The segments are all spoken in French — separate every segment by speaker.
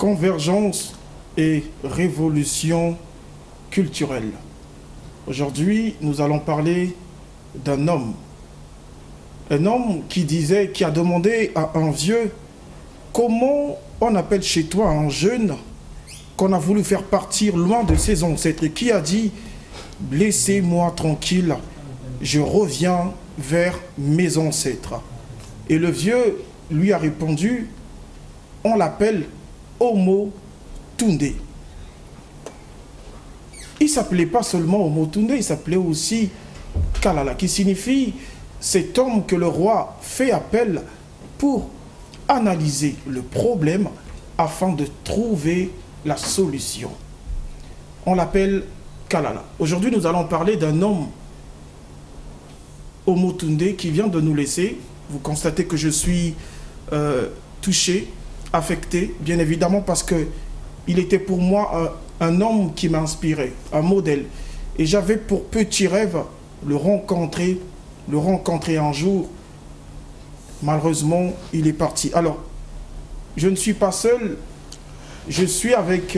Speaker 1: Convergence et révolution culturelle. Aujourd'hui, nous allons parler d'un homme. Un homme qui disait, qui a demandé à un vieux comment on appelle chez toi un jeune qu'on a voulu faire partir loin de ses ancêtres et qui a dit laissez-moi tranquille, je reviens vers mes ancêtres. Et le vieux lui a répondu on l'appelle Omo Tunde. Il ne s'appelait pas seulement Omo Tunde, il s'appelait aussi Kalala, qui signifie cet homme que le roi fait appel pour analyser le problème afin de trouver la solution. On l'appelle Kalala. Aujourd'hui, nous allons parler d'un homme, Omo Tunde, qui vient de nous laisser. Vous constatez que je suis touché, affecté, bien évidemment, parce qu'il était pour moi un homme qui m'a inspiré, un modèle. Et j'avais pour petit rêve le rencontrer un jour. Malheureusement, il est parti. Alors, je ne suis pas seul. Je suis avec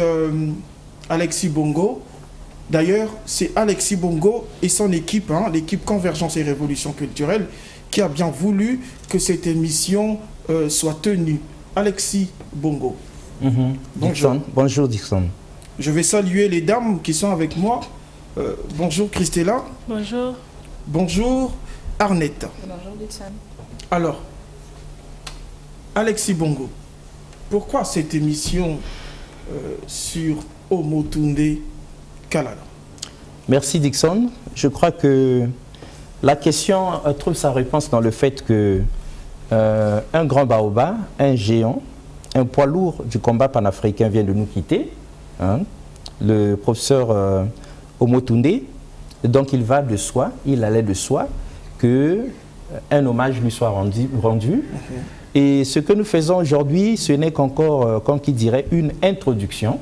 Speaker 1: Alexis Bongo. D'ailleurs, c'est Alexis Bongo et son équipe, l'équipe Convergence et Révolution Culturelle, qui a bien voulu que cette émission soit tenue. Alexis Bongo.
Speaker 2: Bonjour. Bonjour Dixon.
Speaker 1: Je vais saluer les dames qui sont avec moi. Bonjour Christella.
Speaker 3: Bonjour.
Speaker 1: Bonjour Arnette.
Speaker 3: Bonjour Dixon.
Speaker 1: Alors, Alexis Bongo, pourquoi cette émission sur Omo Tunde Kalala?
Speaker 2: Merci Dixon. Je crois que la question trouve sa réponse dans le fait que un grand baobab, un géant, un poids lourd du combat panafricain vient de nous quitter, le professeur Omo Tunde. Donc il va de soi, il allait de soi que un hommage lui soit rendu. Et ce que nous faisons aujourd'hui, ce n'est qu'encore, comme qui dirait, une introduction.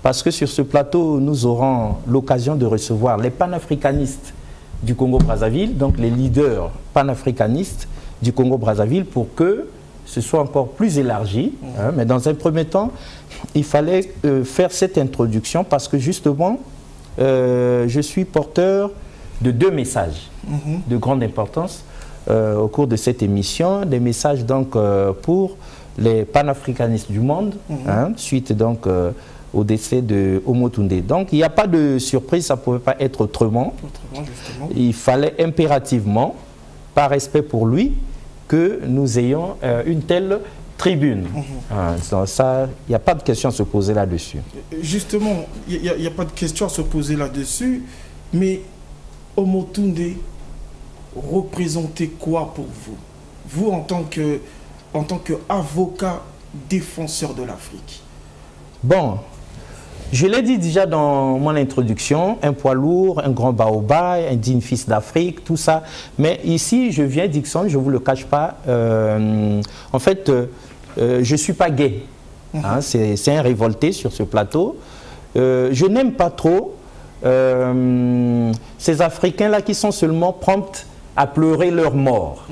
Speaker 2: Parce que sur ce plateau, nous aurons l'occasion de recevoir les panafricanistes du Congo-Brazzaville, donc les leaders panafricanistes du Congo-Brazzaville, pour que ce soit encore plus élargi. Mais dans un premier temps, il fallait faire cette introduction parce que justement, je suis porteur de deux messages de grande importance au cours de cette émission. Des messages donc pour les panafricanistes du monde, suite donc au décès de Omo Tunde. Donc il n'y a pas de surprise, ça ne pouvait pas être autrement. Il fallait impérativement, par respect pour lui, que nous ayons une telle tribune. Ça, il n'y a pas de question à se poser là-dessus.
Speaker 1: Justement, il n'y a pas de question à se poser là-dessus, mais Omo Tunde représentait quoi pour vous? Vous, en tant qu'avocat défenseur de l'Afrique.
Speaker 2: Bon, je l'ai dit déjà dans mon introduction, un poids lourd, un grand baobab, un digne fils d'Afrique, tout ça. Mais ici, je viens, Dixon, je ne vous le cache pas, en fait, je ne suis pas gay. C'est un révolté sur ce plateau. Je n'aime pas trop ces Africains-là qui sont seulement prompts à pleurer leur mort.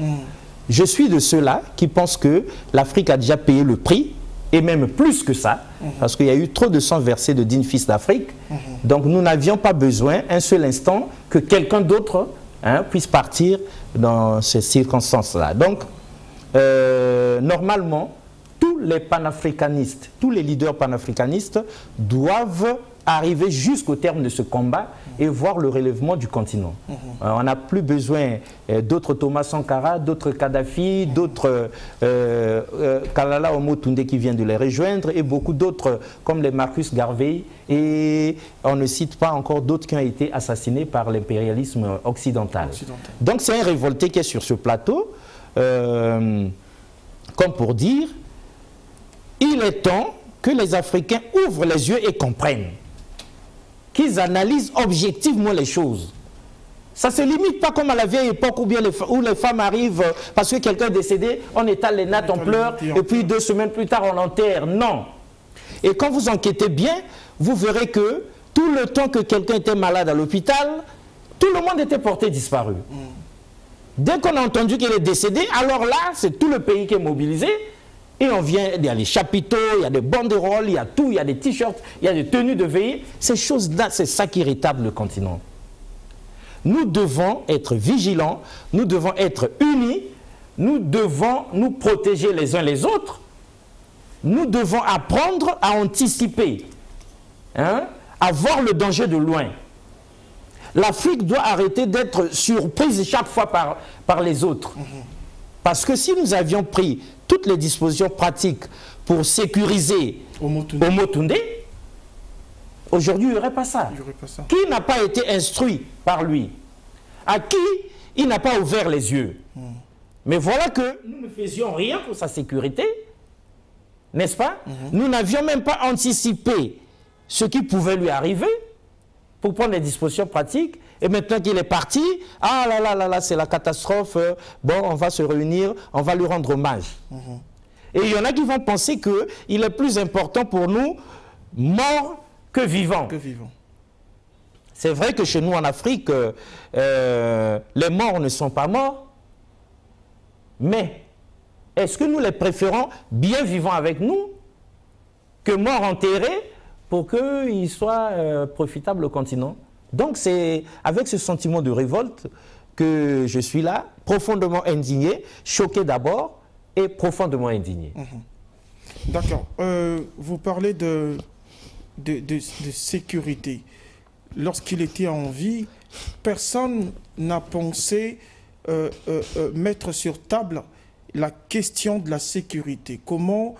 Speaker 2: Je suis de ceux-là qui pensent que l'Afrique a déjà payé le prix, et même plus que ça, parce qu'il y a eu trop de sang versé de dignes fils d'Afrique. Donc nous n'avions pas besoin un seul instant que quelqu'un d'autre puisse partir dans ces circonstances-là. Donc, normalement, tous les panafricanistes, tous les leaders panafricanistes doivent arriver jusqu'au terme de ce combat et voir le relèvement du continent. On n'a plus besoin d'autres Thomas Sankara, d'autres Kadhafi, d'autres Kalala Omo Tunde qui vient de les rejoindre et beaucoup d'autres comme les Marcus Garvey, et on ne cite pas encore d'autres qui ont été assassinés par l'impérialisme occidental. Donc c'est un révolté qui est sur ce plateau, comme pour dire, il est temps que les Africains ouvrent les yeux et comprennent, qu'ils analysent objectivement les choses. Ça ne se limite pas comme à la vieille époque où les femmes arrivent parce que quelqu'un est décédé, on étale les nattes, on pleure, et puis 2 semaines plus tard, on l'enterre. Non. Et quand vous enquêtez bien, vous verrez que tout le temps que quelqu'un était malade à l'hôpital, tout le monde était porté disparu. Dès qu'on a entendu qu'il est décédé, alors là, c'est tout le pays qui est mobilisé. Et on vient, il y a les chapiteaux, il y a des banderoles, il y a tout, il y a des t-shirts, il y a des tenues de veillée. Ces choses-là, c'est ça qui rétable le continent. Nous devons être vigilants, nous devons être unis, nous devons nous protéger les uns les autres, nous devons apprendre à anticiper, hein, à voir le danger de loin. L'Afrique doit arrêter d'être surprise chaque fois par les autres. Parce que si nous avions pris toutes les dispositions pratiques pour sécuriser Omotunde, aujourd'hui, il n'y aurait pas ça. Qui n'a pas été instruit par lui? À qui il n'a pas ouvert les yeux? Mais voilà que nous ne faisions rien pour sa sécurité, n'est-ce pas? Nous n'avions même pas anticipé ce qui pouvait lui arriver pour prendre des dispositions pratiques. Et maintenant qu'il est parti, ah là là là là, c'est la catastrophe, bon, on va se réunir, on va lui rendre hommage. Et il y en a qui vont penser qu'il est plus important pour nous, mort que vivant. C'est vrai que chez nous en Afrique, les morts ne sont pas morts, mais est-ce que nous les préférons bien vivants avec nous que morts enterrés pour qu'ils soient profitables au continent? Donc c'est avec ce sentiment de révolte que je suis là, profondément indigné, choqué d'abord et profondément indigné.
Speaker 1: D'accord. Vous parlez de sécurité. Lorsqu'il était en vie, personne n'a pensé mettre sur table la question de la sécurité. Comment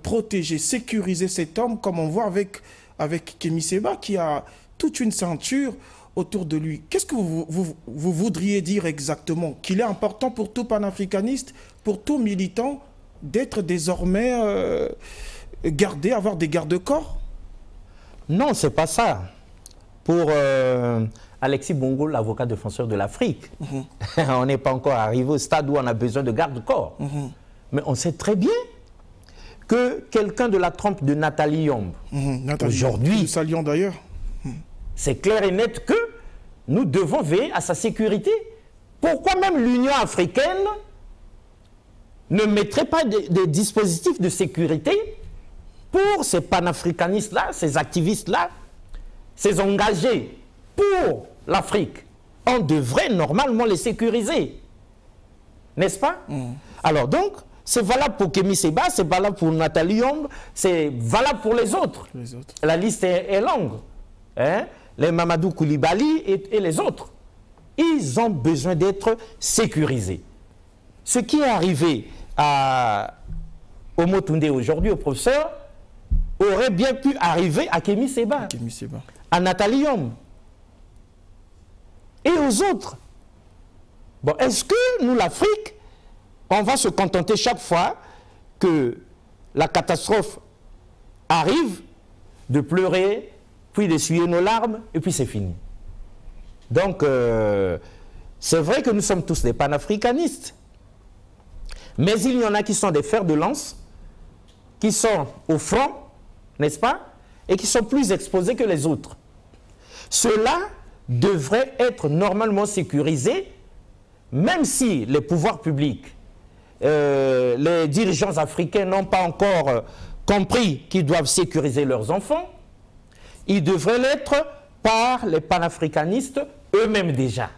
Speaker 1: protéger, sécuriser cet homme, comme on voit avec Kémy Séba, qui a toute une ceinture autour de lui. Qu'est-ce que vous voudriez dire exactement? Qu'il est important pour tout panafricaniste, pour tout militant, d'être désormais gardé, avoir des garde-corps?
Speaker 2: Non, c'est pas ça. Pour Alexis Bongo, l'avocat défenseur de l'Afrique, on n'est pas encore arrivé au stade où on a besoin de garde-corps. Mais on sait très bien que quelqu'un de la trempe de Nathalie Yombe, aujourd'hui,
Speaker 1: nous saluons d'ailleurs,
Speaker 2: c'est clair et net que nous devons veiller à sa sécurité. Pourquoi même l'Union africaine ne mettrait pas des dispositifs de sécurité pour ces panafricanistes-là, ces activistes-là, ces engagés pour l'Afrique? On devrait normalement les sécuriser, n'est-ce pas? Alors donc, c'est valable pour Kémy Séba, c'est valable pour Nathalie Yombe, c'est valable pour les autres. La liste est longue. Hein? Les Mamadou Koulibaly et les autres. Ils ont besoin d'être sécurisés. Ce qui est arrivé à Omotunde aujourd'hui, au professeur, aurait bien pu arriver à Kémy Séba, à Nathalie Yombe et aux autres. Bon, est-ce que nous, l'Afrique, on va se contenter chaque fois que la catastrophe arrive de pleurer, puis d'essuyer nos larmes, et puis c'est fini? Donc, c'est vrai que nous sommes tous des panafricanistes, mais il y en a qui sont des fers de lance, qui sont au front, n'est-ce pas, et qui sont plus exposés que les autres. Ceux-là devraient être normalement sécurisés, même si les pouvoirs publics, les dirigeants africains n'ont pas encore compris qu'ils doivent sécuriser leurs enfants. Ils devraient l'être par les panafricanistes eux-mêmes déjà.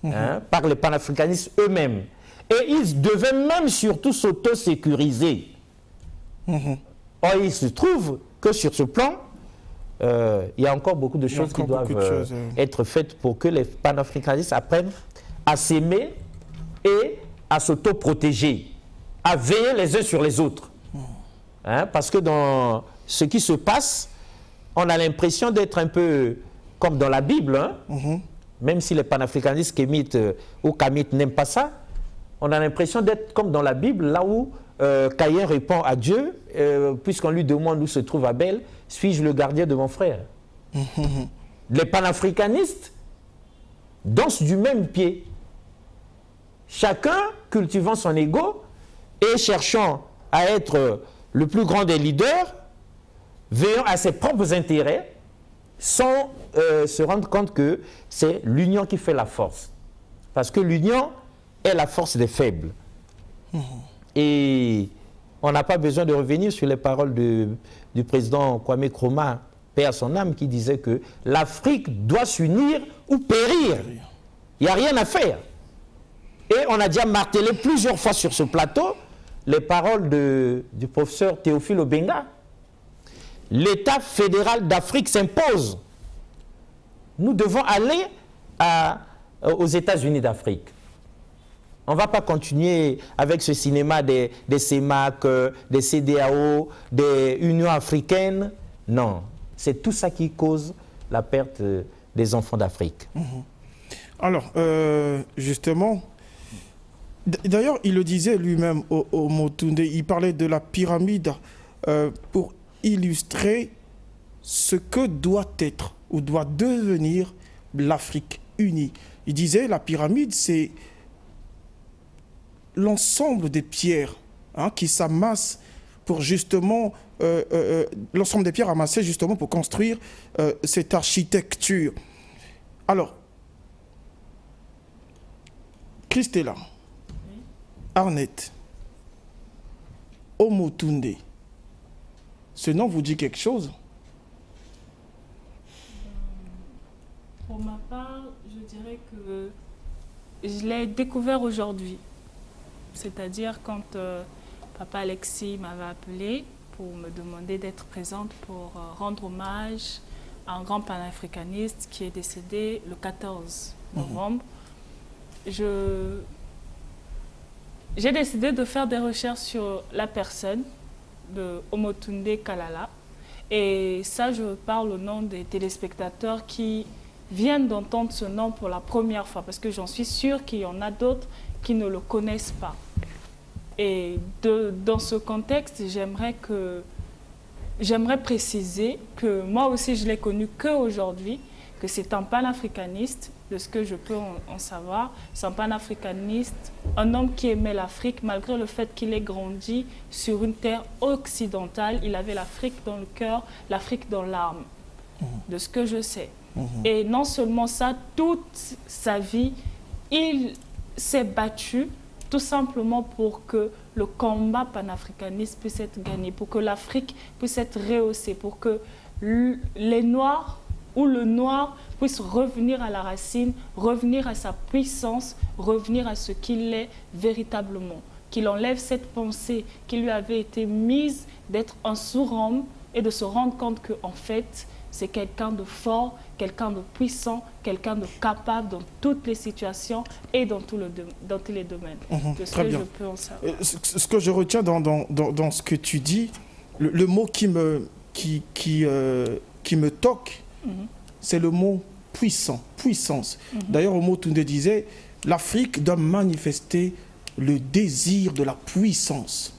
Speaker 2: Hein, par les panafricanistes eux-mêmes. Et ils devaient même surtout s'auto-sécuriser. Or, il se trouve que sur ce plan, il y a encore beaucoup de choses qui doivent être faites pour que les panafricanistes apprennent à s'aimer et à s'auto-protéger, à veiller les uns sur les autres. Hein, parce que dans ce qui se passe, on a l'impression d'être un peu comme dans la Bible, hein? Même si les panafricanistes kémites ou kamites n'aiment pas ça, on a l'impression d'être comme dans la Bible, là où Caïn répond à Dieu, puisqu'on lui demande où se trouve Abel, suis-je le gardien de mon frère? Les panafricanistes dansent du même pied. Chacun cultivant son ego et cherchant à être le plus grand des leaders, veillant à ses propres intérêts, sans se rendre compte que c'est l'union qui fait la force. Parce que l'union est la force des faibles. Et On n'a pas besoin de revenir sur les paroles du président Kwame Nkrumah, paix à son âme, qui disait que l'Afrique doit s'unir ou périr. Il n'y a rien à faire. Et on a déjà martelé plusieurs fois sur ce plateau les paroles du professeur Théophile Obenga. L'État fédéral d'Afrique s'impose. Nous devons aller aux États-Unis d'Afrique. On ne va pas continuer avec ce cinéma des CEMAC, des CEDEAO, des Unions africaines. Non, c'est tout ça qui cause la perte des enfants d'Afrique.
Speaker 1: Alors, justement, d'ailleurs, il le disait lui-même au Motunde, il parlait de la pyramide pour illustrer ce que doit être ou doit devenir l'Afrique unie. Il disait la pyramide, c'est l'ensemble des pierres qui s'amassent pour justement, l'ensemble des pierres amassées justement pour construire cette architecture. Alors, Christella, Arnett, Omotunde, ce nom vous dit quelque chose?
Speaker 3: Pour ma part, je dirais que je l'ai découvert aujourd'hui. C'est-à-dire quand Papa Alexis m'avait appelé pour me demander d'être présente pour rendre hommage à un grand panafricaniste qui est décédé le 14 novembre. J'ai décidé de faire des recherches sur la personne de Omotunde Kalala. Et ça, je parle au nom des téléspectateurs qui viennent d'entendre ce nom pour la première fois, parce que j'en suis sûre qu'il y en a d'autres qui ne le connaissent pas. Et dans ce contexte, j'aimerais préciser que moi aussi, je l'ai connu qu'aujourd'hui, que c'est un panafricaniste, de ce que je peux en savoir. C'est un panafricaniste, un homme qui aimait l'Afrique, malgré le fait qu'il ait grandi sur une terre occidentale. Il avait l'Afrique dans le cœur, l'Afrique dans l'âme, de ce que je sais. Et non seulement ça, toute sa vie, il s'est battu tout simplement pour que le combat panafricaniste puisse être gagné, pour que l'Afrique puisse être rehaussée, pour que les Noirs ou le Noir puisse revenir à la racine, revenir à sa puissance, revenir à ce qu'il est véritablement. Qu'il enlève cette pensée qui lui avait été mise d'être un sous-homme et de se rendre compte qu'en fait, c'est quelqu'un de fort, quelqu'un de puissant, quelqu'un de capable dans toutes les situations et dans tous les domaines.
Speaker 1: Très bien.
Speaker 3: Je peux en savoir.
Speaker 1: Ce que je retiens dans ce que tu dis, le mot qui me toque, c'est le mot puissant, puissance. D'ailleurs, Omotunde disait, l'Afrique doit manifester le désir de la puissance.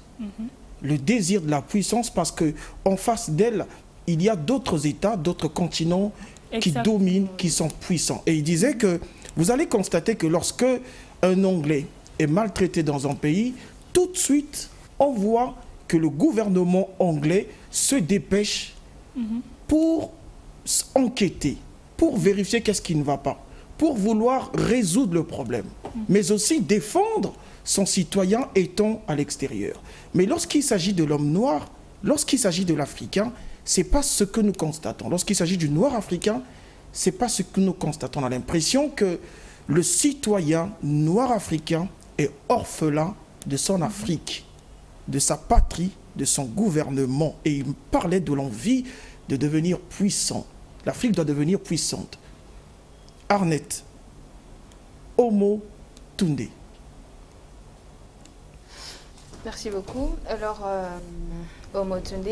Speaker 1: Le désir de la puissance parce qu'en face d'elle, il y a d'autres États, d'autres continents qui dominent, qui sont puissants. Et il disait que vous allez constater que lorsque un Anglais est maltraité dans un pays, tout de suite, on voit que le gouvernement anglais se dépêche pour enquêter, pour vérifier qu'est-ce qui ne va pas, pour vouloir résoudre le problème, mais aussi défendre son citoyen étant à l'extérieur. Mais lorsqu'il s'agit de l'homme noir, lorsqu'il s'agit de l'Africain, ce n'est pas ce que nous constatons. Lorsqu'il s'agit du noir africain, ce n'est pas ce que nous constatons. On a l'impression que le citoyen noir africain est orphelin de son Afrique, de sa patrie, de son gouvernement. Et il parlait de l'envie de devenir puissant. L'Afrique doit devenir puissante. Arnett, Omotunde.
Speaker 4: Merci beaucoup. Alors, Omotunde,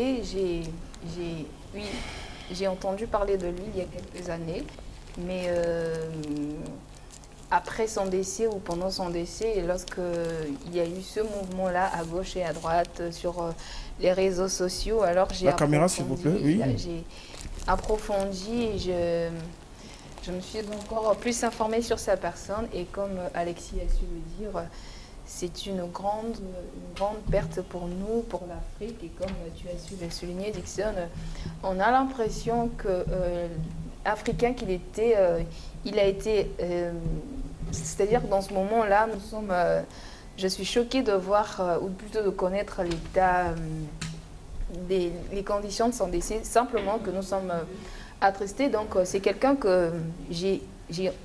Speaker 4: j'ai entendu parler de lui il y a quelques années, mais après son décès ou pendant son décès, lorsqu'il y a eu ce mouvement-là à gauche et à droite sur les réseaux sociaux, alors j'ai
Speaker 1: la caméra, s'il vous plaît, oui.
Speaker 4: J'ai approfondi et je me suis encore plus informée sur sa personne et comme Alexis a su le dire, c'est une grande perte pour nous, pour l'Afrique. Et comme tu as su le souligner, Dixon, on a l'impression que l'Africain qu'il était, il a été... c'est-à-dire que dans ce moment-là, nous sommes... je suis choquée de voir, ou plutôt de connaître l'état, les conditions de son décès, simplement que nous sommes attristés. Donc c'est quelqu'un que j'ai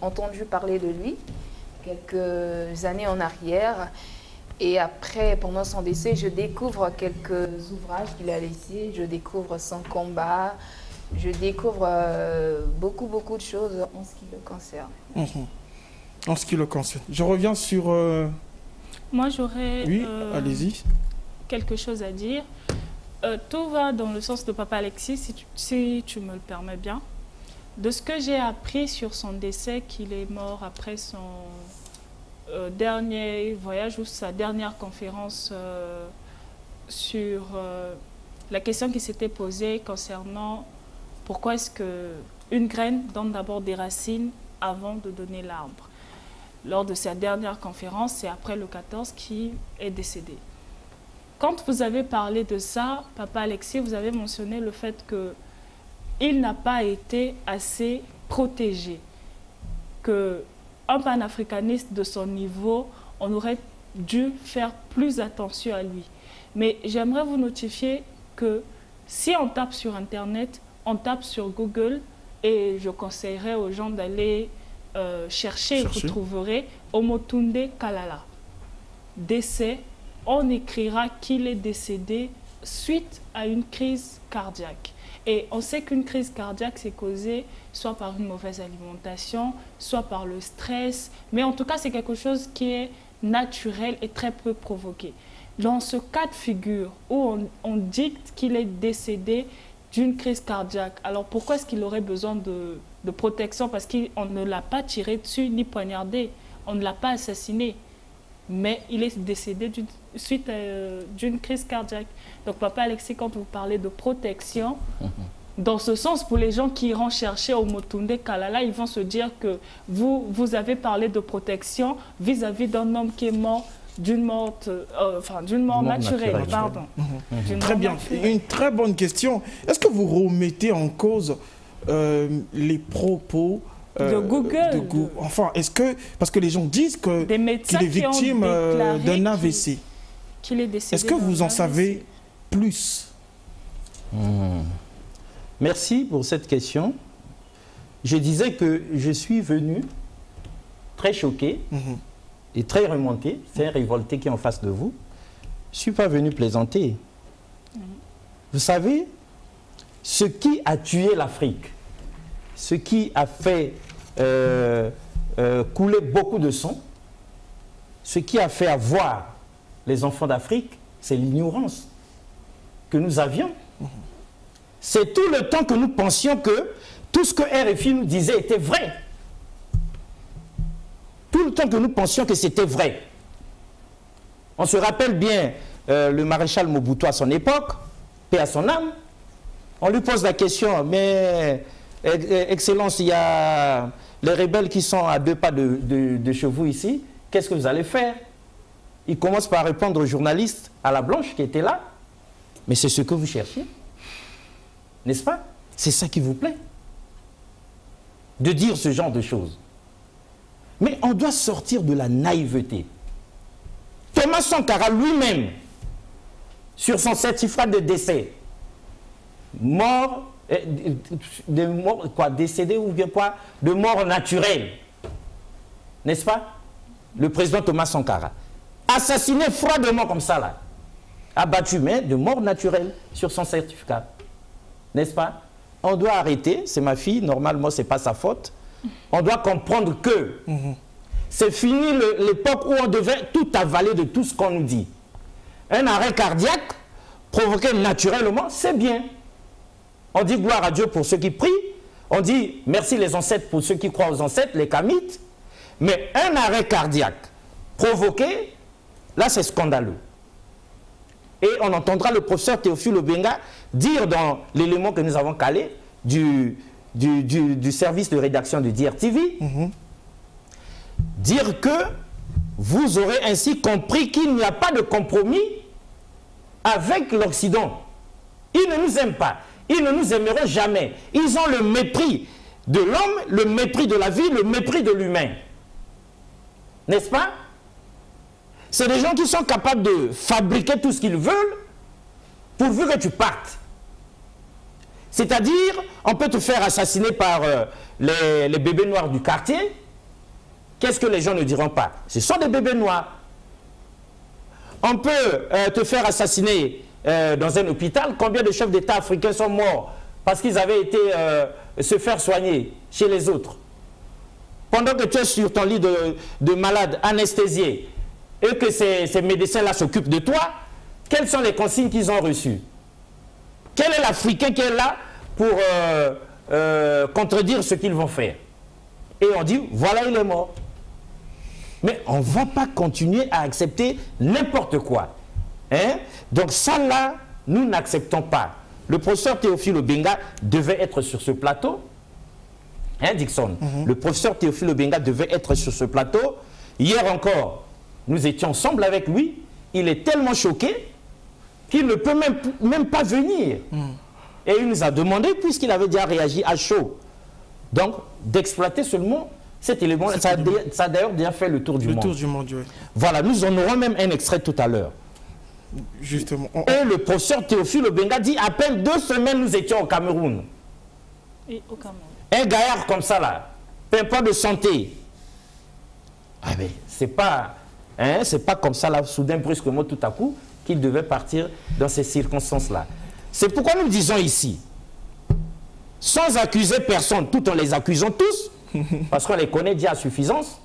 Speaker 4: entendu parler de lui quelques années en arrière. Et après, pendant son décès, je découvre quelques ouvrages qu'il a laissés, je découvre son combat, je découvre beaucoup de choses en ce qui le concerne.
Speaker 1: En ce qui le concerne. Je reviens sur...
Speaker 3: Moi, j'aurais
Speaker 1: oui, allez-y.
Speaker 3: Quelque chose à dire. Tout va dans le sens de Papa Alexis, si tu me le permets bien. De ce que j'ai appris sur son décès, qu'il est mort après son dernier voyage ou sa dernière conférence sur la question qui s'était posée concernant pourquoi est-ce qu'une graine donne d'abord des racines avant de donner l'arbre. Lors de sa dernière conférence, c'est après le 14 qui est décédé. Quand vous avez parlé de ça, Papa Alexis, vous avez mentionné le fait qu'il n'a pas été assez protégé, qu'un panafricaniste de son niveau, on aurait dû faire plus attention à lui. Mais j'aimerais vous notifier que si on tape sur Internet, on tape sur Google, et je conseillerais aux gens d'aller chercher, vous trouverez Omotunde Kalala. Décès, on écrira qu'il est décédé suite à une crise cardiaque. Et on sait qu'une crise cardiaque, c'est causé soit par une mauvaise alimentation, soit par le stress. Mais en tout cas, c'est quelque chose qui est naturel et très peu provoqué. Dans ce cas de figure où on dicte qu'il est décédé d'une crise cardiaque, alors pourquoi est-ce qu'il aurait besoin de protection? Parce qu'on ne l'a pas tiré dessus ni poignardé. On ne l'a pas assassiné. Mais il est décédé suite d'une crise cardiaque. Donc, Papa Alexis, quand vous parlez de protection, dans ce sens, pour les gens qui iront chercher Omotunde Kalala, ils vont se dire que vous avez parlé de protection vis-à-vis d'un homme qui est mort d'une mort naturelle. Pardon.
Speaker 1: Très bien. Une très bonne question. Est-ce que vous remettez en cause les propos
Speaker 3: de Google.
Speaker 1: Enfin, est-ce que... Parce que les gens disent qu'il est victime d'un AVC.
Speaker 3: Qu'il est décédé.
Speaker 1: Est-ce que vous en savez plus?
Speaker 2: Merci pour cette question. Je disais que je suis venu très choqué et très remonté. C'est un révolté qui est en face de vous. Je ne suis pas venu plaisanter. Vous savez, ce qui a tué l'Afrique, ce qui a fait couler beaucoup de sang, ce qui a fait avoir les enfants d'Afrique, c'est l'ignorance que nous avions. C'est tout le temps que nous pensions que tout ce que RFI nous disait était vrai. Tout le temps que nous pensions que c'était vrai. On se rappelle bien le maréchal Mobutu à son époque, paix à son âme. On lui pose la question, mais Excellence, il y a les rebelles qui sont à 2 pas de chez vous ici, qu'est-ce que vous allez faire? Il commence par répondre aux journalistes, à la Blanche qui était là, mais c'est ce que vous cherchiez, n'est-ce pas? C'est ça qui vous plaît, de dire ce genre de choses. Mais on doit sortir de la naïveté. Thomas Sankara lui-même, sur son certificat de décès, décédé ou bien quoi, de mort naturelle, n'est-ce pas? Le président Thomas Sankara, assassiné froidement comme ça là, abattu, mais de mort naturelle sur son certificat, n'est-ce pas? On doit arrêter, c'est ma fille, normalement c'est pas sa faute. On doit comprendre que c'est fini l'époque où on devait tout avaler de tout ce qu'on nous dit. Un arrêt cardiaque provoqué naturellement, c'est bien. On dit gloire à Dieu pour ceux qui prient. On dit merci les ancêtres pour ceux qui croient aux ancêtres, les kamites. Mais un arrêt cardiaque provoqué, là c'est scandaleux. Et on entendra le professeur Théophile Obenga dire dans l'élément que nous avons calé du service de rédaction de DRTV, dire que vous aurez ainsi compris qu'il n'y a pas de compromis avec l'Occident. Ils ne nous aiment pas. Ils ne nous aimeront jamais. Ils ont le mépris de l'homme, le mépris de la vie, le mépris de l'humain. N'est-ce pas? c'est des gens qui sont capables de fabriquer tout ce qu'ils veulent pourvu que tu partes. C'est-à-dire, on peut te faire assassiner par les bébés noirs du quartier. Qu'est-ce que les gens ne diront pas? Ce sont des bébés noirs. On peut te faire assassiner dans un hôpital. Combien de chefs d'État africains sont morts parce qu'ils avaient été se faire soigner chez les autres? Pendant que tu es sur ton lit de malade anesthésié et que ces médecins-là s'occupent de toi, quelles sont les consignes qu'ils ont reçues? Quel est l'Africain qui est là pour contredire ce qu'ils vont faire? Et on dit, voilà, il est mort. Mais on ne va pas continuer à accepter n'importe quoi. Hein? Donc ça là, nous n'acceptons pas. Le professeur Théophile Obenga devait être sur ce plateau. Hein, Dickson? Le professeur Théophile Obenga devait être sur ce plateau. Hier encore, nous étions ensemble avec lui. Il est tellement choqué qu'il ne peut même pas venir. Et il nous a demandé, puisqu'il avait déjà réagi à chaud, donc d'exploiter seulement cet élément. Ça a d'ailleurs déjà fait le tour du monde. Le tour du monde, oui. Voilà, nous en aurons même un extrait tout à l'heure.
Speaker 1: Justement.
Speaker 2: Et le professeur Théophile Obenga dit, à peine 2 semaines, nous étions au Cameroun.
Speaker 3: Et au Cameroun.
Speaker 2: Un gaillard comme ça, là, pas de santé. Ah mais c'est pas comme ça, là, soudain, brusquement, tout à coup, qu'il devait partir dans ces circonstances-là. C'est pourquoi nous disons ici, sans accuser personne, tout en les accusant tous, parce qu'on les connaît déjà à suffisance,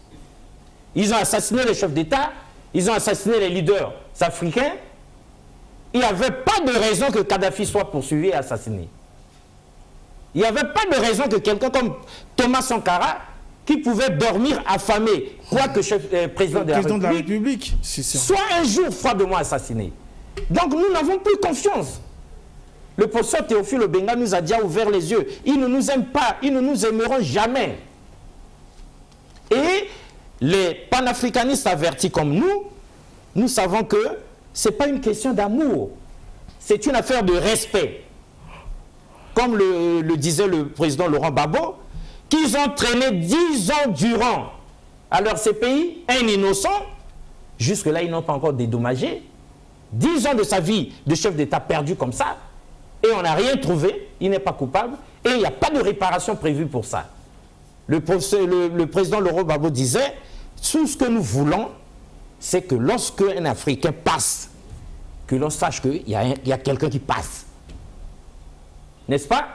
Speaker 2: ils ont assassiné les chefs d'État, ils ont assassiné les leaders africains, il n'y avait pas de raison que Kadhafi soit poursuivi et assassiné. Il n'y avait pas de raison que quelqu'un comme Thomas Sankara, qui pouvait dormir affamé, quoique président de la République, soit un jour froidement assassiné. Donc nous n'avons plus confiance. Le professeur Théophile Obenga nous a déjà ouvert les yeux. Il ne nous aime pas, ils ne nous aimeront jamais. Et les panafricanistes avertis comme nous savons que ce n'est pas une question d'amour, c'est une affaire de respect. Comme le disait le président Laurent Gbagbo, qu'ils ont traîné 10 ans durant à leur CPI, un innocent, jusque-là ils n'ont pas encore dédommagé, 10 ans de sa vie de chef d'État perdu comme ça, et on n'a rien trouvé, il n'est pas coupable, et il n'y a pas de réparation prévue pour ça. Le président Laurent Gbagbo disait, tout ce que nous voulons, c'est que lorsque un Africain passe, que l'on sache qu'il y a quelqu'un qui passe. N'est-ce pas?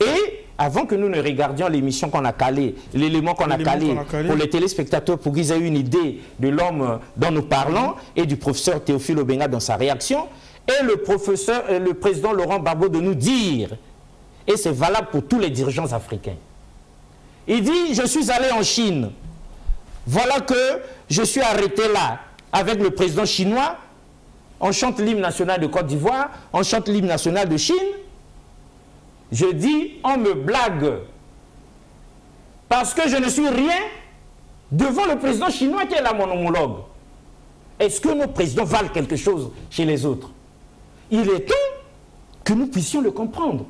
Speaker 2: Et avant que nous ne regardions l'émission qu'on a calée, l'élément qu'on a calé pour les téléspectateurs, pour qu'ils aient une idée de l'homme dont nous parlons et du professeur Théophile Obenga dans sa réaction, et le président Laurent Gbagbo de nous dire, et c'est valable pour tous les dirigeants africains, il dit, je suis allé en Chine, voilà que je suis arrêté là avec le président chinois, on chante l'hymne national de Côte d'Ivoire, on chante l'hymne national de Chine. Je dis, on me blague. Parce que je ne suis rien devant le président chinois qui est là, mon homologue. Est-ce que nos présidents valent quelque chose chez les autres? Il est temps que nous puissions le comprendre.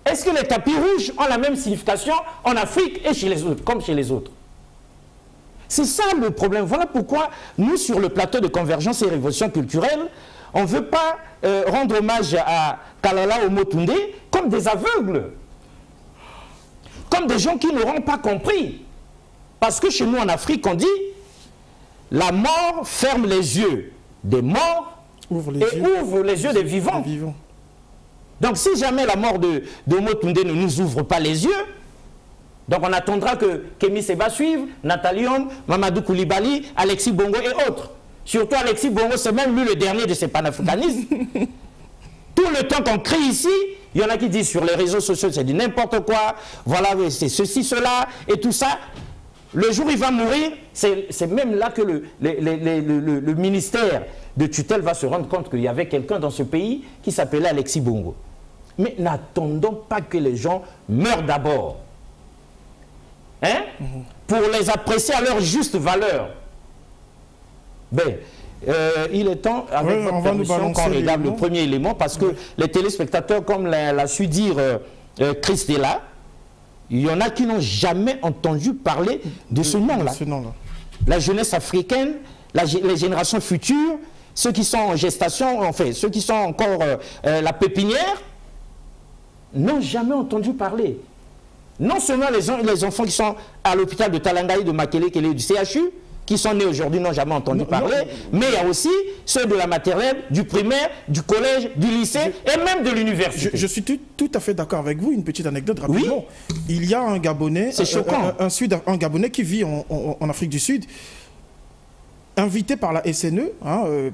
Speaker 2: Est-ce que les tapis rouges ont la même signification en Afrique et chez les autres, comme chez les autres? C'est ça le problème. Voilà pourquoi nous, sur le plateau de Convergence et Révolution culturelle, on ne veut pas rendre hommage à Kalala Omotunde comme des aveugles, comme des gens qui n'auront pas compris. Parce que chez nous en Afrique, on dit, la mort ferme les yeux des morts ouvre les yeux des vivants. Donc si jamais la mort de Omotunde ne nous ouvre pas les yeux, donc on attendra que Kémy Séba suive, Nathalie Homme, Mamadou Koulibaly, Alexis Bongo et autres. Surtout Alexis Bongo, c'est même lui le dernier de ces panafricanistes. Tout le temps qu'on crie ici, il y en a qui disent sur les réseaux sociaux, c'est du n'importe quoi, voilà, c'est ceci, cela, et tout ça. Le jour où il va mourir, c'est même là que le ministère de tutelle va se rendre compte qu'il y avait quelqu'un dans ce pays qui s'appelait Alexis Bongo. Mais n'attendons pas que les gens meurent d'abord. Hein? Pour les apprécier à leur juste valeur. Ben, il est temps, avec votre permission, qu'on regarde le premier élément, parce que les téléspectateurs, comme l'a su dire Christella, il y en a qui n'ont jamais entendu parler de ce nom-là. La jeunesse africaine les générations futures, ceux qui sont en gestation, enfin, ceux qui sont encore la pépinière, n'ont jamais entendu parler. Non seulement les enfants qui sont à l'hôpital de Talangaï, de Makelekele, du CHU, qui sont nés aujourd'hui, n'ont jamais entendu parler, mais il y a aussi ceux de la maternelle, du primaire, du collège, du lycée et même de l'université.
Speaker 1: Je suis tout à fait d'accord avec vous. Une petite anecdote rapidement. Oui. Il y a un Gabonais, un Gabonais qui vit en Afrique du Sud, invité par la SNE,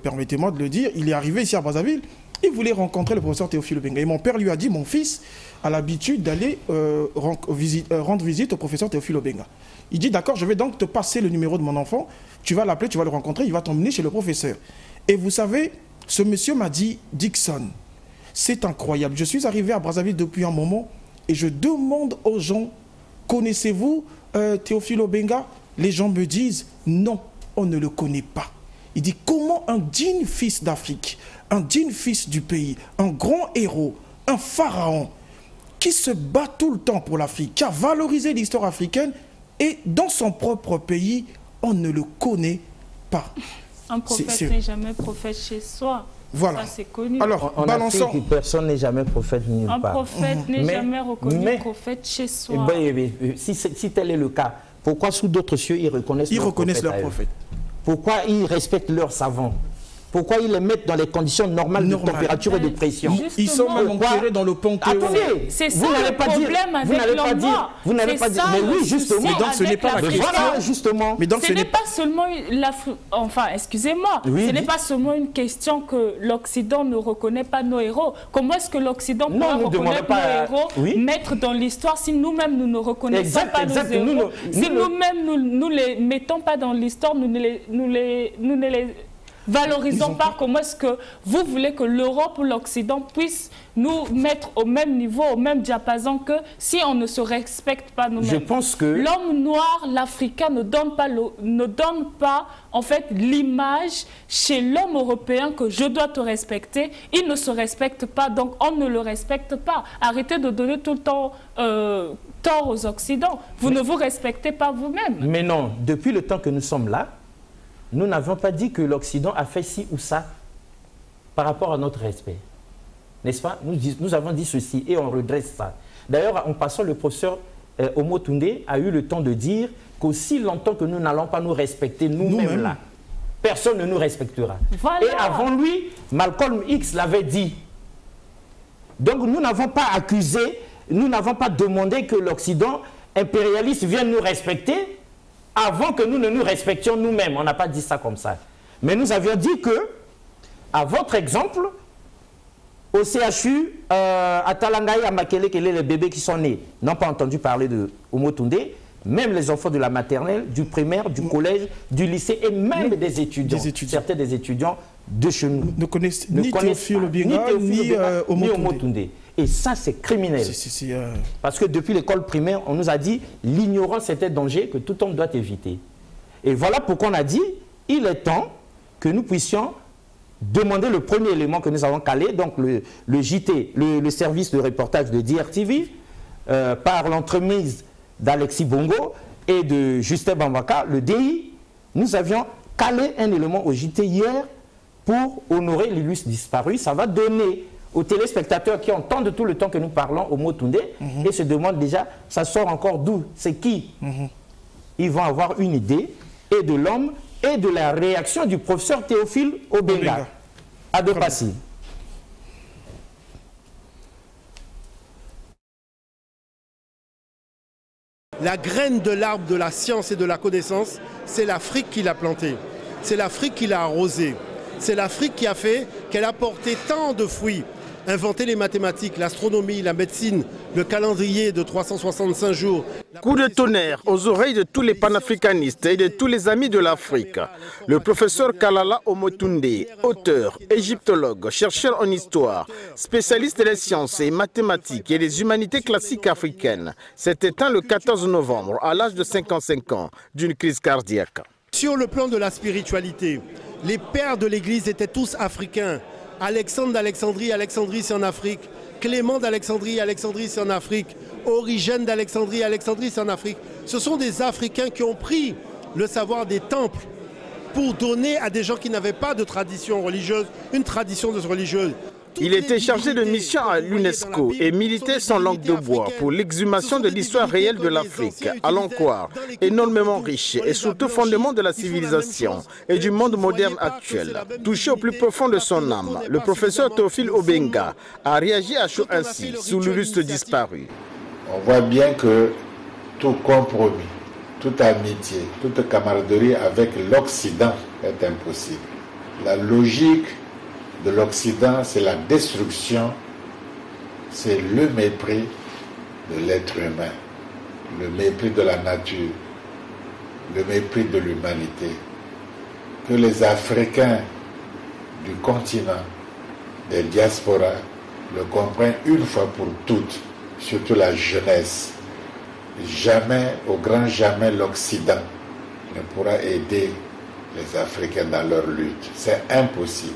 Speaker 1: permettez-moi de le dire, il est arrivé ici à Brazzaville, il voulait rencontrer le professeur Théophile Obenga. Et mon père lui a dit, mon fils a l'habitude d'aller rendre visite au professeur Théophile Obenga. Il dit, d'accord, je vais donc te passer le numéro de mon enfant, tu vas l'appeler, tu vas le rencontrer, il va t'emmener chez le professeur. Et vous savez, ce monsieur m'a dit, Dickson, c'est incroyable. Je suis arrivé à Brazzaville depuis un moment et je demande aux gens, connaissez-vous Théophile Obenga? Les gens me disent, non, on ne le connaît pas. Il dit, comment un digne fils d'Afrique, un digne fils du pays, un grand héros, un pharaon, qui se bat tout le temps pour l'Afrique, qui a valorisé l'histoire africaine, et dans son propre pays, on ne le connaît pas.
Speaker 3: Un prophète n'est jamais prophète chez soi.
Speaker 1: Voilà.
Speaker 3: Ça, c'est connu.
Speaker 2: Alors, en Afrique, personne n'est jamais prophète nulle part.
Speaker 3: Un prophète n'est jamais reconnu prophète chez soi.
Speaker 2: Si tel est le cas, pourquoi sous d'autres cieux ils reconnaissent leurs prophètes? Pourquoi ils respectent leurs savants? Pourquoi ils les mettent dans les conditions normales de température et de pression?
Speaker 1: Ils sont même enterrés dans le panthéon.
Speaker 2: Attendez,
Speaker 3: c'est ça le problème avec l'homme.
Speaker 2: Vous n'allez pas dire, mais oui, justement.
Speaker 1: Mais donc ce n'est pas la question.
Speaker 2: Voilà, justement.
Speaker 1: Mais donc
Speaker 3: ce n'est pas seulement enfin, excusez-moi, ce n'est pas seulement une question que l'Occident ne reconnaît pas nos héros. Comment est-ce que l'Occident peut reconnaître nos héros, mettre dans l'histoire si nous-mêmes nous ne reconnaissons pas nos héros? Si nous-mêmes nous ne les mettons pas dans l'histoire, nous ne les valorisons pas. Comment est-ce que vous voulez que l'Europe ou l'Occident puisse nous mettre au même niveau, au même diapason que si on ne se respecte pas nous-mêmes?
Speaker 2: Je pense que
Speaker 3: l'homme noir, l'Africain ne donne pas en fait l'image chez l'homme européen que je dois te respecter. Il ne se respecte pas, donc on ne le respecte pas. Arrêtez de donner tout le temps tort aux Occidents. Vous ne vous respectez pas vous-même.
Speaker 2: Mais non, depuis le temps que nous sommes là, nous n'avons pas dit que l'Occident a fait ci ou ça par rapport à notre respect. N'est-ce pas? Nous avons dit ceci et on redresse ça. D'ailleurs, en passant, le professeur Omotunde a eu le temps de dire qu'aussi longtemps que nous n'allons pas nous respecter nous-mêmes là, personne ne nous respectera. Voilà. Et avant lui, Malcolm X l'avait dit. Donc nous n'avons pas accusé, nous n'avons pas demandé que l'Occident impérialiste vienne nous respecter avant que nous ne nous respections nous-mêmes. On n'a pas dit ça comme ça. Mais nous avions dit que, à votre exemple, au CHU, à Talangaï, à Makelekele, les bébés qui sont nés n'ont pas entendu parler de Omotunde, même les enfants de la maternelle, du primaire, du collège, du lycée et même des étudiants. Certains des étudiants de chez nous
Speaker 1: ne connaissent ni Théophile Obenga, ni
Speaker 2: Omotunde. Et ça, c'est criminel. Parce que depuis l'école primaire, on nous a dit l'ignorance est un danger que tout homme doit éviter. Et voilà pourquoi on a dit il est temps que nous puissions demander le premier élément que nous avons calé, donc le JT, le service de reportage de DRTV, par l'entremise d'Alexis Bongo et de Justin Bambaka, le DI. Nous avions calé un élément au JT hier pour honorer l'illustre disparu. Ça va donner aux téléspectateurs qui entendent tout le temps que nous parlons au Omotunde et se demandent déjà, ça sort encore d'où? C'est qui? Ils vont avoir une idée et de l'homme et de la réaction du professeur Théophile Obenga. Adopassi.
Speaker 5: La graine de l'arbre de la science et de la connaissance, c'est l'Afrique qui l'a plantée. C'est l'Afrique qui l'a arrosée. C'est l'Afrique qui a fait qu'elle a porté tant de fruits. Inventer les mathématiques, l'astronomie, la médecine, le calendrier de 365 jours.
Speaker 6: Coup de tonnerre aux oreilles de tous les panafricanistes et de tous les amis de l'Afrique. Le professeur Kalala Omotunde, auteur, égyptologue, chercheur en histoire, spécialiste des sciences et mathématiques et des humanités classiques africaines, s'est éteint le 14 novembre à l'âge de 55 ans d'une crise cardiaque.
Speaker 5: Sur le plan de la spiritualité, les pères de l'Église étaient tous africains. Alexandre d'Alexandrie, Alexandrie c'est en Afrique. Clément d'Alexandrie, Alexandrie c'est en Afrique. Origène d'Alexandrie, Alexandrie c'est en Afrique. Ce sont des Africains qui ont pris le savoir des temples pour donner à des gens qui n'avaient pas de tradition religieuse, une tradition religieuse.
Speaker 6: Il était chargé de mission à l'UNESCO et militait sans langue de bois pour l'exhumation de l'histoire réelle de l'Afrique, à l'encoire, énormément riche et surtout fondement de la civilisation et du monde moderne actuel. Touché au plus profond de son âme, le professeur Théophile Obenga a réagi à chaud ainsi, sous l'illustre disparu.
Speaker 7: On voit bien que tout compromis, toute amitié, toute camaraderie avec l'Occident est impossible. La logique de l'Occident, c'est la destruction, c'est le mépris de l'être humain, le mépris de la nature, le mépris de l'humanité. Que les Africains du continent, des diasporas, le comprennent une fois pour toutes, surtout la jeunesse. Jamais, au grand jamais, l'Occident ne pourra aider les Africains dans leur lutte. C'est impossible.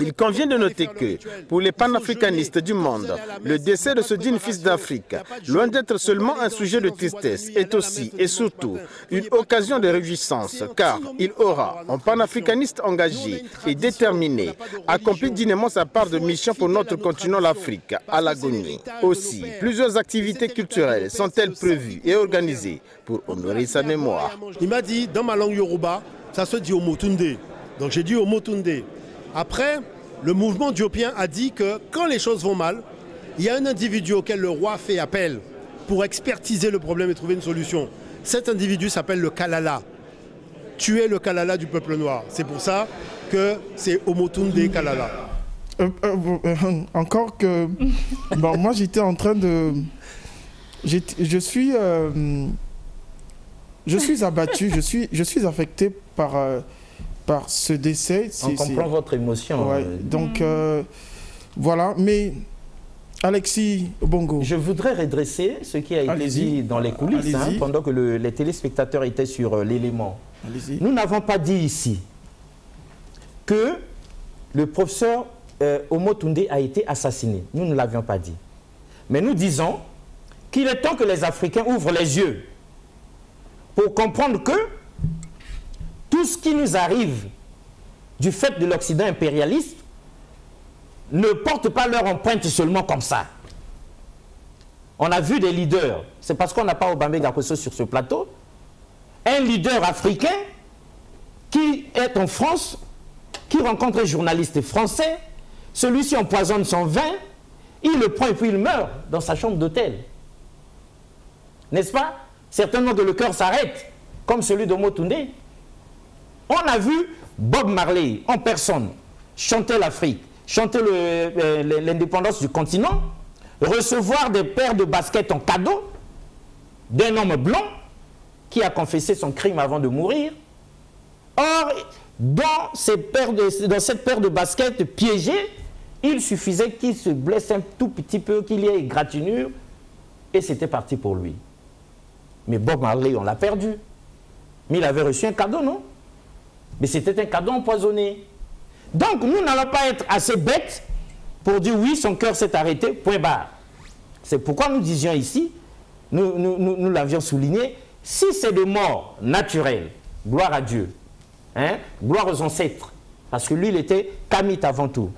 Speaker 6: Il convient de noter que, pour les panafricanistes du monde, le décès de ce digne fils d'Afrique, loin d'être seulement un sujet de tristesse, est aussi et surtout une occasion de réjouissance, car il aura, en panafricaniste engagé et déterminé, accompli dignement sa part de mission pour notre continent l'Afrique, à l'agonie. Aussi, plusieurs activités culturelles sont-elles prévues et organisées pour honorer sa mémoire.
Speaker 5: Il m'a dit, dans ma langue Yoruba, ça se dit Omotunde. Donc j'ai dit Omotunde. Après, le mouvement diopien a dit que quand les choses vont mal, il y a un individu auquel le roi fait appel pour expertiser le problème et trouver une solution. Cet individu s'appelle le Kalala. Tu es le Kalala du peuple noir. C'est pour ça que c'est Omotunde Kalala.
Speaker 1: Encore que... Bon, moi, j'étais en train de... Je suis abattu, je suis affecté par ce décès.
Speaker 2: On comprend votre émotion.
Speaker 1: Ouais, donc, voilà. Mais, Alexis Bongo.
Speaker 2: Je voudrais redresser ce qui a été dit dans les coulisses, pendant que les téléspectateurs étaient sur l'élément. Nous n'avons pas dit ici que le professeur Omotunde a été assassiné. Nous ne l'avions pas dit. Mais nous disons qu'il est temps que les Africains ouvrent les yeux pour comprendre que tout ce qui nous arrive du fait de l'Occident impérialiste ne porte pas leur empreinte seulement comme ça. On a vu des leaders, c'est parce qu'on n'a pas Obambe Gakoso sur ce plateau, un leader africain qui est en France, qui rencontre un journaliste français, celui-ci empoisonne son vin, il le prend et puis il meurt dans sa chambre d'hôtel. N'est-ce pas? Certainement que le cœur s'arrête, comme celui d'Omotunde. On a vu Bob Marley en personne chanter l'Afrique, chanter l'indépendance du continent, recevoir des paires de baskets en cadeau d'un homme blanc qui a confessé son crime avant de mourir. Or, dans cette paire de baskets piégées, il suffisait qu'il se blesse un tout petit peu, qu'il y ait égratignure, et c'était parti pour lui. Mais Bob Marley, on l'a perdu. Mais il avait reçu un cadeau, non? Mais c'était un cadeau empoisonné. Donc, nous n'allons pas être assez bêtes pour dire oui, son cœur s'est arrêté, point barre. C'est pourquoi nous disions ici, nous l'avions souligné, si c'est des morts naturelles, gloire à Dieu, hein, gloire aux ancêtres, parce que lui, il était kamite avant tout.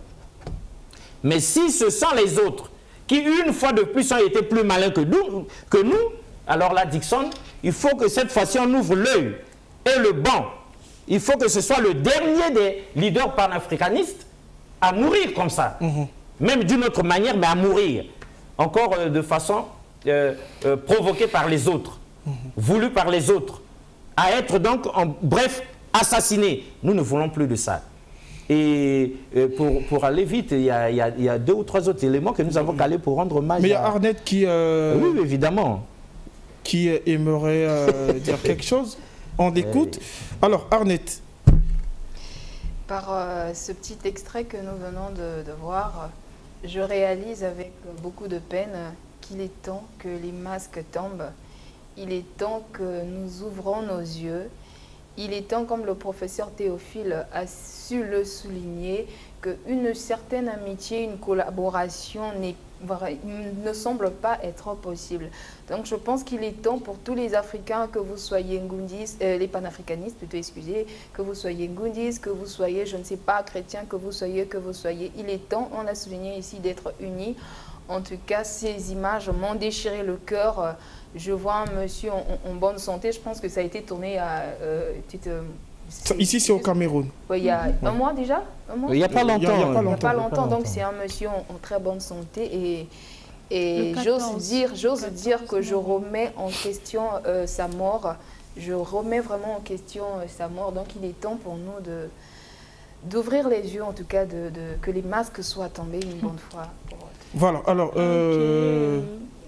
Speaker 2: Mais si ce sont les autres qui, une fois de plus, ont été plus malins que nous, alors là, Dixon, il faut que cette fois-ci, on ouvre l'œil et le banc. Il faut que ce soit le dernier des leaders panafricanistes à mourir comme ça. Même d'une autre manière, mais à mourir. Encore de façon provoquée par les autres, voulue par les autres. À être donc, en bref, assassiné. Nous ne voulons plus de ça. Et pour aller vite, il y a 2 ou 3 autres éléments que nous avons calés pour rendre hommage.
Speaker 1: Mais il y a Arnett qui...
Speaker 2: oui, évidemment.
Speaker 1: Qui aimerait dire quelque chose. On écoute. Alors, Arnett.
Speaker 4: Par ce petit extrait que nous venons de voir, je réalise avec beaucoup de peine qu'il est temps que les masques tombent. Il est temps que nous ouvrons nos yeux il est temps, comme le professeur Théophile a su le souligner, qu'une certaine amitié, une collaboration ne semble pas être possible. Donc je pense qu'il est temps pour tous les Africains, que vous soyez Ngundis, les panafricanistes plutôt, excusez, que vous soyez Ngundis, que vous soyez, je ne sais pas, chrétiens, que vous soyez, il est temps, on a souligné ici, d'être unis. En tout cas, ces images m'ont déchiré le cœur. Je vois un monsieur en bonne santé, je pense que ça a été tourné à...
Speaker 1: ici, c'est au Cameroun.
Speaker 4: Oui, il y a un mois déjà,
Speaker 2: Il n'y a pas longtemps.
Speaker 1: Il n'y a pas
Speaker 4: longtemps, donc c'est un monsieur en très bonne santé. Et j'ose dire que je remets en question sa mort. Je remets vraiment en question sa mort. Donc il est temps pour nous d'ouvrir les yeux, en tout cas, que les masques soient tombés une bonne fois pour autres.
Speaker 1: Voilà, alors...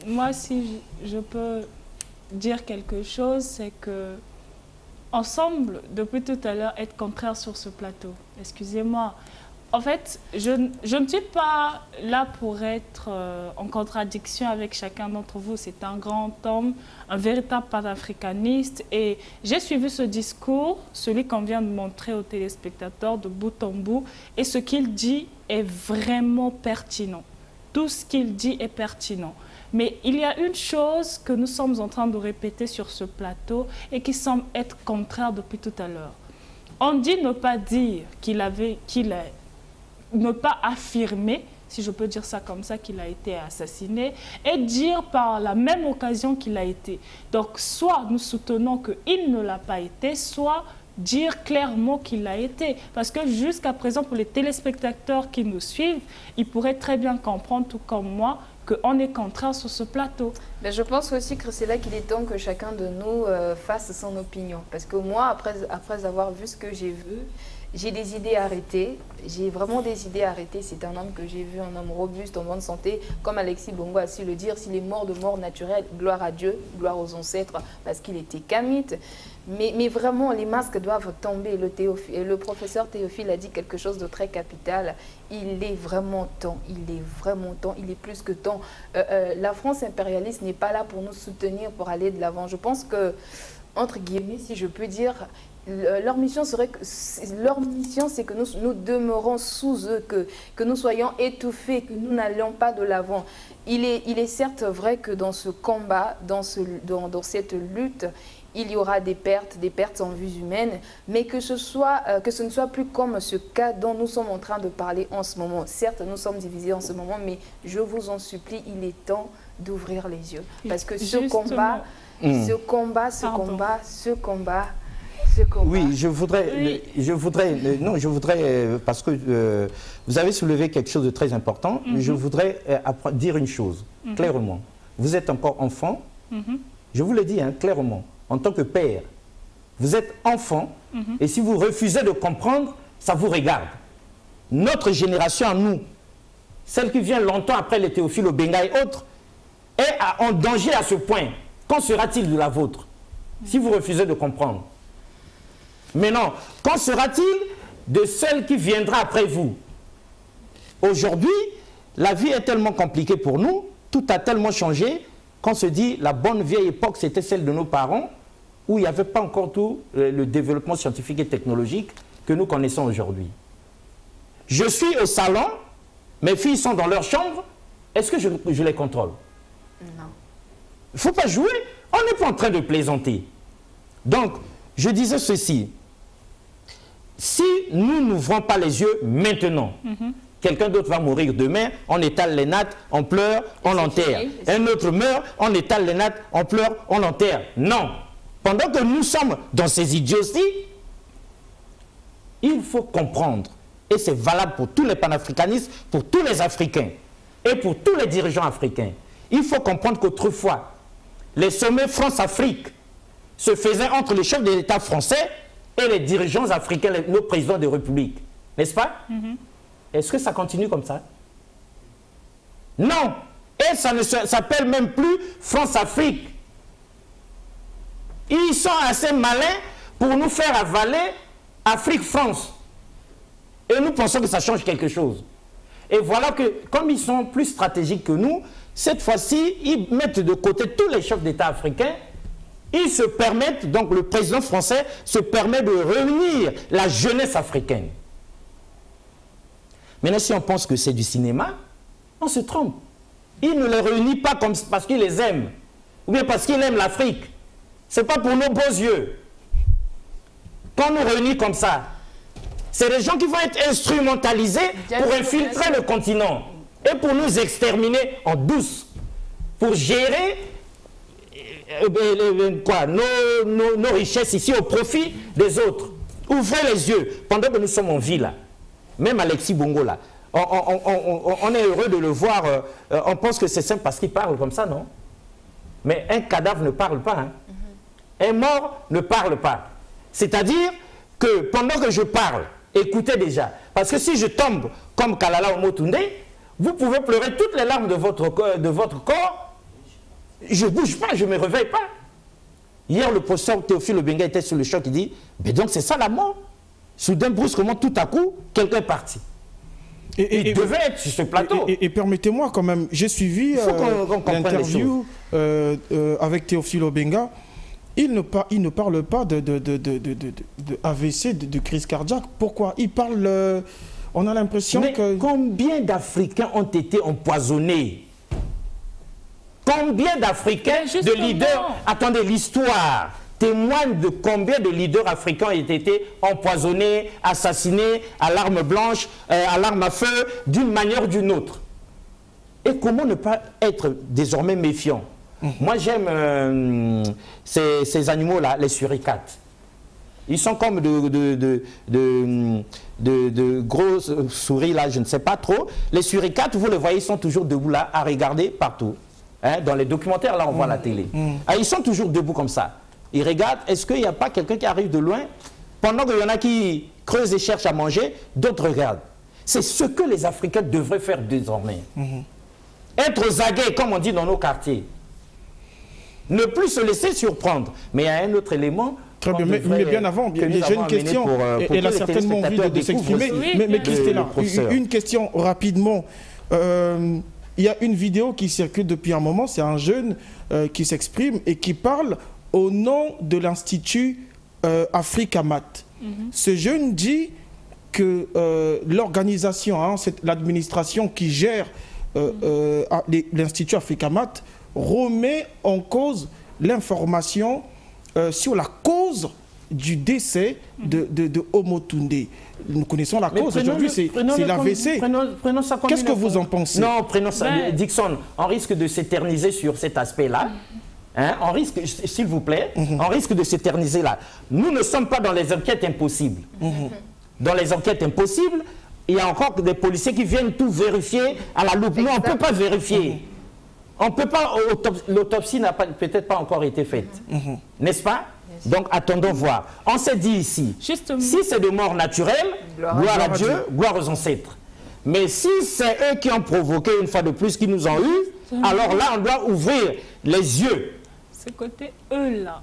Speaker 3: Moi, si je peux dire quelque chose, c'est que on semble, depuis tout à l'heure, être contraire sur ce plateau. Excusez-moi. En fait, je ne suis pas là pour être en contradiction avec chacun d'entre vous. C'est un grand homme, un véritable panafricaniste. Et j'ai suivi ce discours, celui qu'on vient de montrer aux téléspectateurs de bout en bout. Et ce qu'il dit est vraiment pertinent. Tout ce qu'il dit est pertinent. Mais il y a une chose que nous sommes en train de répéter sur ce plateau et qui semble être contraire depuis tout à l'heure. On dit ne pas dire ne pas affirmer, si je peux dire ça comme ça, qu'il a été assassiné, et dire par la même occasion qu'il a été. Donc, soit nous soutenons qu'il ne l'a pas été, soit dire clairement qu'il l'a été. Parce que jusqu'à présent, pour les téléspectateurs qui nous suivent, ils pourraient très bien comprendre, tout comme moi, qu'on est contraire sur ce plateau.
Speaker 4: Mais je pense aussi que c'est là qu'il est temps que chacun de nous fasse son opinion. Parce que moi, après avoir vu ce que j'ai vu, j'ai des idées arrêtées. J'ai vraiment des idées arrêtées. C'est un homme que j'ai vu, un homme robuste, en bonne santé. Comme Alexis Bongo a su le dire, s'il est mort de mort naturelle, gloire à Dieu, gloire aux ancêtres, parce qu'il était kamite. Mais vraiment, les masques doivent tomber. Le professeur Théophile a dit quelque chose de très capital. Il est vraiment temps, il est plus que temps. La France impérialiste n'est pas là pour nous soutenir, pour aller de l'avant. Je pense que, entre guillemets, si je peux dire, leur mission c'est que nous demeurons sous eux, que nous soyons étouffés, que nous n'allions pas de l'avant. Il est certes vrai que dans ce combat, dans cette lutte, il y aura des pertes en vies humaines, mais que ce ne soit plus comme ce cas dont nous sommes en train de parler en ce moment. Certes, nous sommes divisés en ce moment, mais je vous en supplie, il est temps d'ouvrir les yeux. Parce que ce combat,
Speaker 2: oui, je voudrais, parce que vous avez soulevé quelque chose de très important, je voudrais dire une chose, clairement. Vous êtes encore enfant, je vous le dis clairement, en tant que père, vous êtes enfant, et si vous refusez de comprendre, ça vous regarde. Notre génération à nous, celle qui vient longtemps après les Théophile Obenga et autres, est en danger à ce point. Qu'en sera-t-il de la vôtre, si vous refusez de comprendre? Mais non, qu'en sera-t-il de celle qui viendra après vous? Aujourd'hui, la vie est tellement compliquée pour nous, tout a tellement changé, qu'on se dit la bonne vieille époque, c'était celle de nos parents, où il n'y avait pas encore tout le développement scientifique et technologique que nous connaissons aujourd'hui. Je suis au salon, mes filles sont dans leur chambre, est-ce que je les contrôle?
Speaker 4: Non.
Speaker 2: Il ne faut pas jouer, on n'est pas en train de plaisanter. Donc, je disais ceci, si nous n'ouvrons pas les yeux maintenant, quelqu'un d'autre va mourir demain, on étale les nattes, on pleure, on l'enterre. Un autre meurt, on étale les nattes, on pleure, on l'enterre. Non. Pendant que nous sommes dans ces idioties, il faut comprendre, et c'est valable pour tous les panafricanistes, pour tous les Africains, et pour tous les dirigeants africains. Il faut comprendre qu'autrefois, les sommets France-Afrique se faisaient entre les chefs de l'État français et les dirigeants africains, nos présidents de république. N'est-ce pas? Est-ce que ça continue comme ça? Non. Et ça ne s'appelle même plus France-Afrique. Ils sont assez malins pour nous faire avaler Afrique-France. Et nous pensons que ça change quelque chose. Et voilà que, comme ils sont plus stratégiques que nous, cette fois-ci, ils mettent de côté tous les chefs d'État africains Ils se permettent, donc le président français se permet de réunir la jeunesse africaine. Maintenant, si on pense que c'est du cinéma, on se trompe. Il ne les réunit pas comme, parce qu'il les aime, ou bien parce qu'il aime l'Afrique. Ce n'est pas pour nos beaux yeux. Quand on nous réunit comme ça, c'est des gens qui vont être instrumentalisés pour infiltrer le continent et pour nous exterminer en douce, pour gérer nos richesses ici au profit des autres. Ouvrez les yeux pendant que nous sommes en vie là. Même Alexis Bongo là, on est heureux de le voir, on pense que c'est simple parce qu'il parle comme ça, non? Mais un cadavre ne parle pas, hein? Un mort ne parle pas. C'est-à-dire que pendant que je parle, écoutez déjà, parce que si je tombe comme Kalala Omotunde, vous pouvez pleurer toutes les larmes de votre corps, je ne bouge pas, je ne me réveille pas. Hier, le professeur Théophile Obenga était sur le choc, il dit, mais donc c'est ça la mort. Soudain, brusquement, tout à coup, quelqu'un est parti. Il devait être sur ce plateau.
Speaker 1: Et permettez-moi quand même, j'ai suivi l'interview avec Théophile Obenga. Il ne parle pas de AVC, de crise cardiaque. Pourquoi? Il parle... on a l'impression que...
Speaker 2: Combien d'Africains ont été empoisonnés? Combien d'Africains, de leaders... Attendez, l'histoire témoigne de combien de leaders africains ont été empoisonnés, assassinés à l'arme blanche, à l'arme à feu, d'une manière ou d'une autre. Et comment ne pas être désormais méfiant? Moi, j'aime ces animaux-là, les suricates. Ils sont comme de grosses souris, là, je ne sais pas trop. Les suricates, vous les voyez, ils sont toujours debout là, à regarder partout. Hein, dans les documentaires, là, on voit la télé. Ah, ils sont toujours debout comme ça. Ils regardent, est-ce qu'il n'y a pas quelqu'un qui arrive de loin? Pendant qu'il y en a qui creusent et cherchent à manger, d'autres regardent. C'est ce que les Africains devraient faire désormais. Être aux aguets, comme on dit dans nos quartiers. Ne plus se laisser surprendre. Mais il y a un autre élément.
Speaker 1: Très bien, mais bien avant, j'ai une question. Elle a certainement envie de s'exprimer. Mais Christella, une question rapidement. Il y a une vidéo qui circule depuis un moment. C'est un jeune qui s'exprime et qui parle au nom de l'Institut Africamat. Ce jeune dit que l'organisation, hein, l'administration qui gère l'Institut Africamat remet en cause l'information sur la cause du décès de Omotunde. Nous connaissons la cause aujourd'hui, c'est l'AVC. Qu'est-ce que vous en pensez?
Speaker 2: Non, prenons ça. Dixon, on risque de s'éterniser sur cet aspect-là. Hein, on risque, s'il vous plaît, on risque de s'éterniser là. Nous ne sommes pas dans les enquêtes impossibles. Dans les enquêtes impossibles, il y a encore des policiers qui viennent tout vérifier à la loupe. Nous, on ne peut pas vérifier. On peut pas, l'autopsie n'a peut-être pas encore été faite. N'est-ce pas? Donc, attendons voir. On s'est dit ici, justement, si c'est de mort naturelle, gloire à Dieu, gloire aux ancêtres. Mais si c'est eux qui ont provoqué une fois de plus, qui nous ont eu, alors là, on doit ouvrir les yeux.
Speaker 3: Ce côté eux là.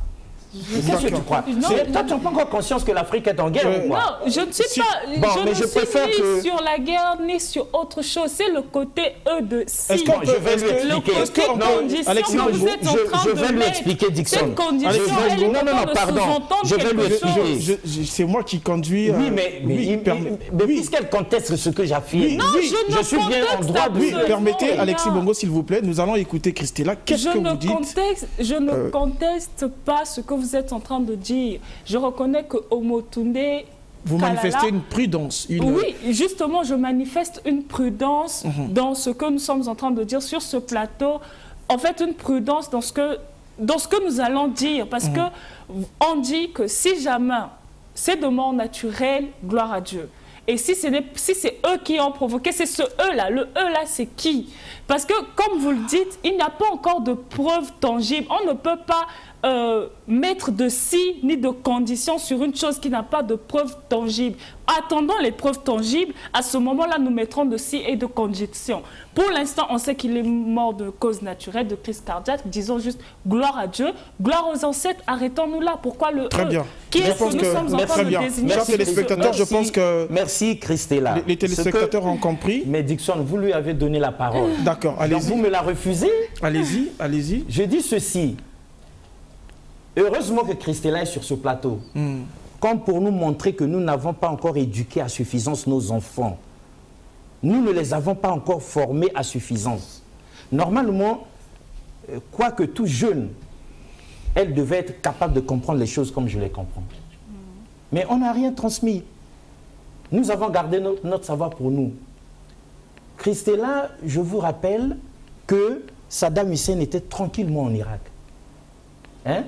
Speaker 2: Qu'est-ce que tu crois? Toi, tu n'as pas encore conscience que l'Afrique est en guerre ou quoi?
Speaker 3: Non, je ne suis pas.
Speaker 2: Bon,
Speaker 3: je ne suis ni sur la guerre ni sur autre chose. C'est le côté eux de si.
Speaker 2: Je vais lui expliquer. Je vais lui expliquer, Dixon.
Speaker 3: Cette condition, elle est
Speaker 2: non, pardon.
Speaker 3: Je vais lui expliquer.
Speaker 1: C'est moi qui conduis.
Speaker 2: Oui, mais puisqu'elle conteste ce que j'affirme,
Speaker 3: je
Speaker 2: suis bien en droit de...
Speaker 1: Oui, permettez, Alexis Bongo, s'il vous plaît, nous allons écouter Christella. Qu'est-ce que vous dites?
Speaker 3: Je ne conteste pas ce que vous êtes en train de dire. Je reconnais que Omotunde...
Speaker 1: Vous manifestez une prudence.
Speaker 3: Oui, justement, je manifeste une prudence dans ce que nous sommes en train de dire sur ce plateau. En fait, une prudence dans ce que nous allons dire. Parce que on dit si jamais c'est de mort naturelle, gloire à Dieu. Et si c'est eux qui ont provoqué, c'est ce eux-là. Le eux-là, c'est qui? Parce que, comme vous le dites, il n'y a pas encore de preuves tangibles. On ne peut pas mettre de si ni de conditions sur une chose qui n'a pas de preuves tangibles. Attendons les preuves tangibles. À ce moment-là, nous mettrons de si et de conditions. Pour l'instant, on sait qu'il est mort de cause naturelle, de crise cardiaque. Disons juste gloire à Dieu, gloire aux ancêtres. Arrêtons-nous là. Pourquoi le
Speaker 1: Très bien.
Speaker 3: Qui est-ce que nous sommes en train de désigner?
Speaker 1: Chers téléspectateurs, je pense que...
Speaker 2: Merci Christella.
Speaker 1: Les téléspectateurs ont compris.
Speaker 2: Mais Dixon, vous lui avez donné la parole.
Speaker 1: D'accord, allez-y.
Speaker 2: Vous me la refusez?
Speaker 1: Allez-y, allez-y.
Speaker 2: Je dis ceci. Heureusement que Christella est sur ce plateau. Comme pour nous montrer que nous n'avons pas encore éduqué à suffisance nos enfants. Nous ne les avons pas encore formés à suffisance. Normalement, quoique tout jeune, elle devait être capable de comprendre les choses comme je les comprends. Mais on n'a rien transmis. Nous avons gardé notre savoir pour nous. Christella, je vous rappelle que Saddam Hussein était tranquillement en Irak. Hein?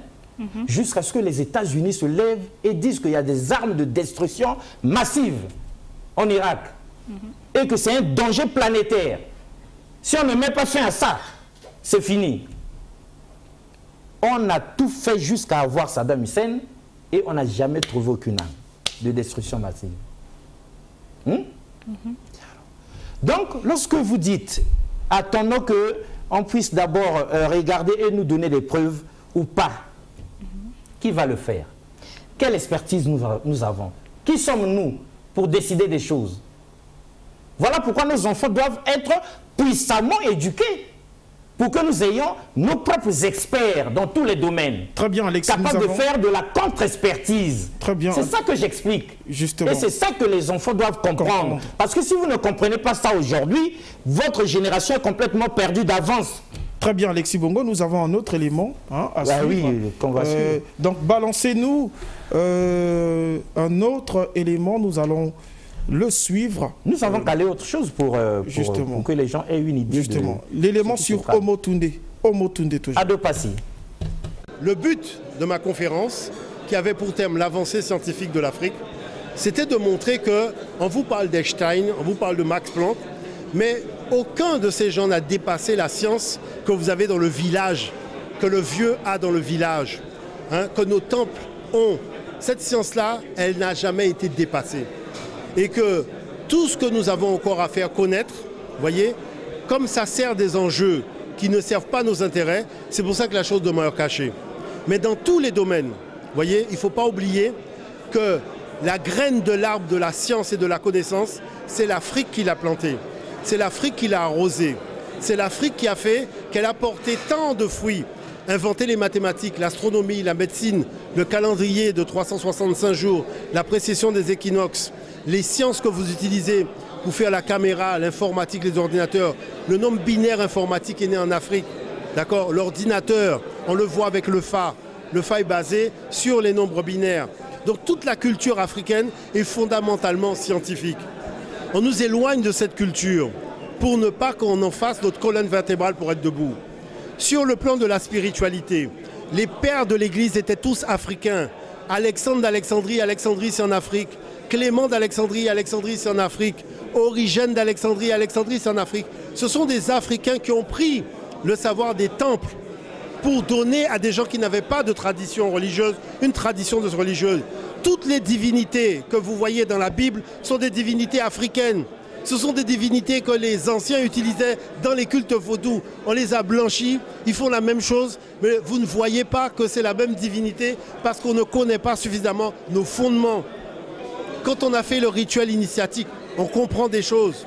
Speaker 2: Jusqu'à ce que les États-Unis se lèvent et disent qu'il y a des armes de destruction massive en Irak. Et que c'est un danger planétaire. Si on ne met pas fin à ça, c'est fini. On a tout fait jusqu'à avoir Saddam Hussein et on n'a jamais trouvé aucune arme de destruction massive. Donc, lorsque vous dites, attendons qu'on puisse d'abord regarder et nous donner des preuves ou pas, qui va le faire? Quelle expertise nous avons? Qui sommes-nous pour décider des choses? Voilà pourquoi nos enfants doivent être puissamment éduqués pour que nous ayons nos propres experts dans tous les domaines.
Speaker 1: Très bien, Alexis.
Speaker 2: Capables de faire de la contre-expertise.
Speaker 1: Très bien.
Speaker 2: C'est ça que j'explique.
Speaker 1: Justement.
Speaker 2: Et c'est ça que les enfants doivent comprendre. Parce que si vous ne comprenez pas ça aujourd'hui, votre génération est complètement perdue d'avance.
Speaker 1: Très bien, Alexis Bongo. Nous avons un autre élément à suivre.
Speaker 2: Oui, qu'on va suivre.
Speaker 1: Donc, balancez-nous un autre élément. Nous allons le suivre.
Speaker 2: Nous avons calé autre chose pour que les gens aient une idée.
Speaker 1: Justement, l'élément sur Omotunde. Omotunde toujours.
Speaker 2: Adopassi.
Speaker 5: Le but de ma conférence, qui avait pour thème l'avancée scientifique de l'Afrique, c'était de montrer qu'on vous parle d'Einstein, on vous parle de Max Planck, mais aucun de ces gens n'a dépassé la science que vous avez dans le village, que le vieux a dans le village, que nos temples ont. Cette science-là, elle n'a jamais été dépassée. Et que tout ce que nous avons encore à faire connaître, voyez, comme ça sert des enjeux qui ne servent pas nos intérêts, c'est pour ça que la chose demeure cachée. Mais dans tous les domaines, voyez, il ne faut pas oublier que la graine de l'arbre de la science et de la connaissance, c'est l'Afrique qui l'a plantée. C'est l'Afrique qui l'a arrosée. C'est l'Afrique qui a fait qu'elle a porté tant de fruits. Inventer les mathématiques, l'astronomie, la médecine, le calendrier de 365 jours, la précision des équinoxes, les sciences que vous utilisez pour faire la caméra, l'informatique, les ordinateurs. Le nombre binaire informatique est né en Afrique. D'accord? L'ordinateur, on le voit avec le Fa. Le Fa est basé sur les nombres binaires. Donc toute la culture africaine est fondamentalement scientifique. On nous éloigne de cette culture pour ne pas qu'on en fasse notre colonne vertébrale pour être debout. Sur le plan de la spiritualité, les pères de l'Église étaient tous africains. Alexandre d'Alexandrie, Alexandrie c'est en Afrique. Clément d'Alexandrie, Alexandrie c'est en Afrique. Origène d'Alexandrie, Alexandrie c'est en Afrique. Ce sont des Africains qui ont pris le savoir des temples pour donner à des gens qui n'avaient pas de tradition religieuse, une tradition religieuse. Toutes les divinités que vous voyez dans la Bible sont des divinités africaines. Ce sont des divinités que les anciens utilisaient dans les cultes vaudous. On les a blanchis, ils font la même chose, mais vous ne voyez pas que c'est la même divinité parce qu'on ne connaît pas suffisamment nos fondements. Quand on a fait le rituel initiatique, on comprend des choses.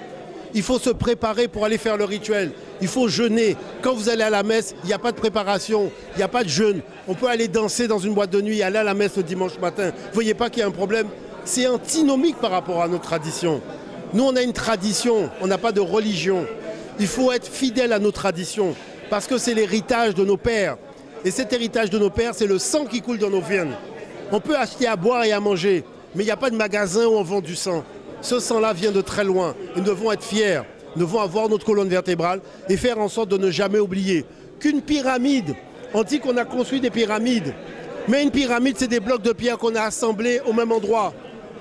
Speaker 5: Il faut se préparer pour aller faire le rituel. Il faut jeûner. Quand vous allez à la messe, il n'y a pas de préparation, il n'y a pas de jeûne. On peut aller danser dans une boîte de nuit et aller à la messe le dimanche matin. Vous ne voyez pas qu'il y a un problème? C'est antinomique par rapport à notre tradition. Nous, on a une tradition, on n'a pas de religion. Il faut être fidèle à nos traditions parce que c'est l'héritage de nos pères. Et cet héritage de nos pères, c'est le sang qui coule dans nos veines. On peut acheter à boire et à manger, mais il n'y a pas de magasin où on vend du sang. Ce sang-là vient de très loin. Et nous devons être fiers. Nous devons avoir notre colonne vertébrale et faire en sorte de ne jamais oublier qu'une pyramide, on dit qu'on a construit des pyramides, mais une pyramide, c'est des blocs de pierre qu'on a assemblés au même endroit.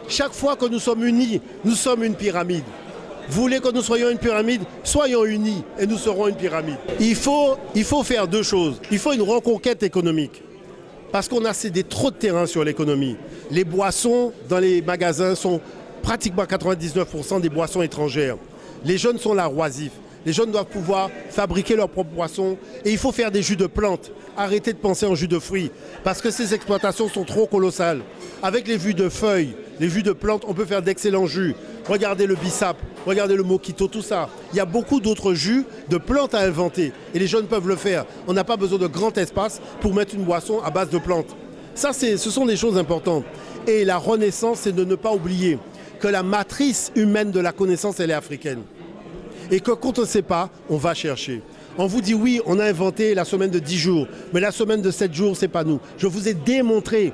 Speaker 5: Chaque fois que nous sommes unis, nous sommes une pyramide. Vous voulez que nous soyons une pyramide? Soyons unis et nous serons une pyramide. Il faut faire deux choses. Il faut une reconquête économique. Parce qu'on a cédé trop de terrain sur l'économie. Les boissons dans les magasins sont pratiquement 99% des boissons étrangères. Les jeunes sont là oisifs. Les jeunes doivent pouvoir fabriquer leurs propres boissons. Et il faut faire des jus de plantes. Arrêtez de penser en jus de fruits. Parce que ces exploitations sont trop colossales. Avec les jus de feuilles, les jus de plantes, on peut faire d'excellents jus. Regardez le bissap. regardez le mojito, tout ça. Il y a beaucoup d'autres jus de plantes à inventer. Et les jeunes peuvent le faire. On n'a pas besoin de grand espace pour mettre une boisson à base de plantes. Ça, ce sont des choses importantes. Et la renaissance, c'est de ne pas oublier que la matrice humaine de la connaissance, elle est africaine. Et que quand on ne sait pas, on va chercher. On vous dit oui, on a inventé la semaine de 10 jours, mais la semaine de 7 jours, ce n'est pas nous. Je vous ai démontré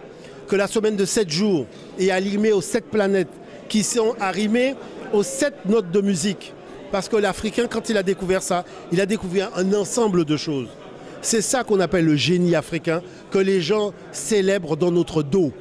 Speaker 5: que la semaine de 7 jours est arrimée aux 7 planètes qui sont arrimées aux 7 notes de musique. Parce que l'Africain, quand il a découvert ça, il a découvert un ensemble de choses. C'est ça qu'on appelle le génie africain, que les gens célèbrent dans notre dos.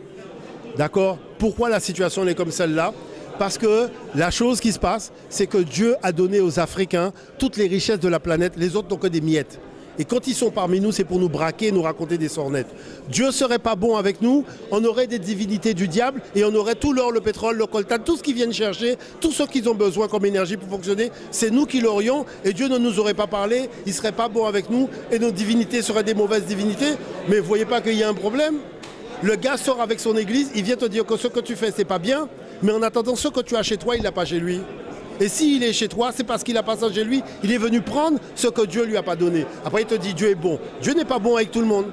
Speaker 5: D'accord? Pourquoi la situation est comme celle-là? Parce que la chose qui se passe, c'est que Dieu a donné aux Africains toutes les richesses de la planète, les autres n'ont que des miettes. Et quand ils sont parmi nous, c'est pour nous braquer, nous raconter des sornettes. Dieu ne serait pas bon avec nous, on aurait des divinités du diable et on aurait tout l'or, le pétrole, le coltan, tout ce qu'ils viennent chercher, tout ce qu'ils ont besoin comme énergie pour fonctionner, c'est nous qui l'aurions et Dieu ne nous aurait pas parlé, il ne serait pas bon avec nous et nos divinités seraient des mauvaises divinités. Mais vous ne voyez pas qu'il y a un problème? Le gars sort avec son église, il vient te dire que ce que tu fais, c'est pas bien, mais en attendant, ce que tu as chez toi, il l'a pas chez lui. Et s'il est chez toi, c'est parce qu'il n'a pas ça chez lui, il est venu prendre ce que Dieu lui a pas donné. Après, il te dit, Dieu est bon. Dieu n'est pas bon avec tout le monde,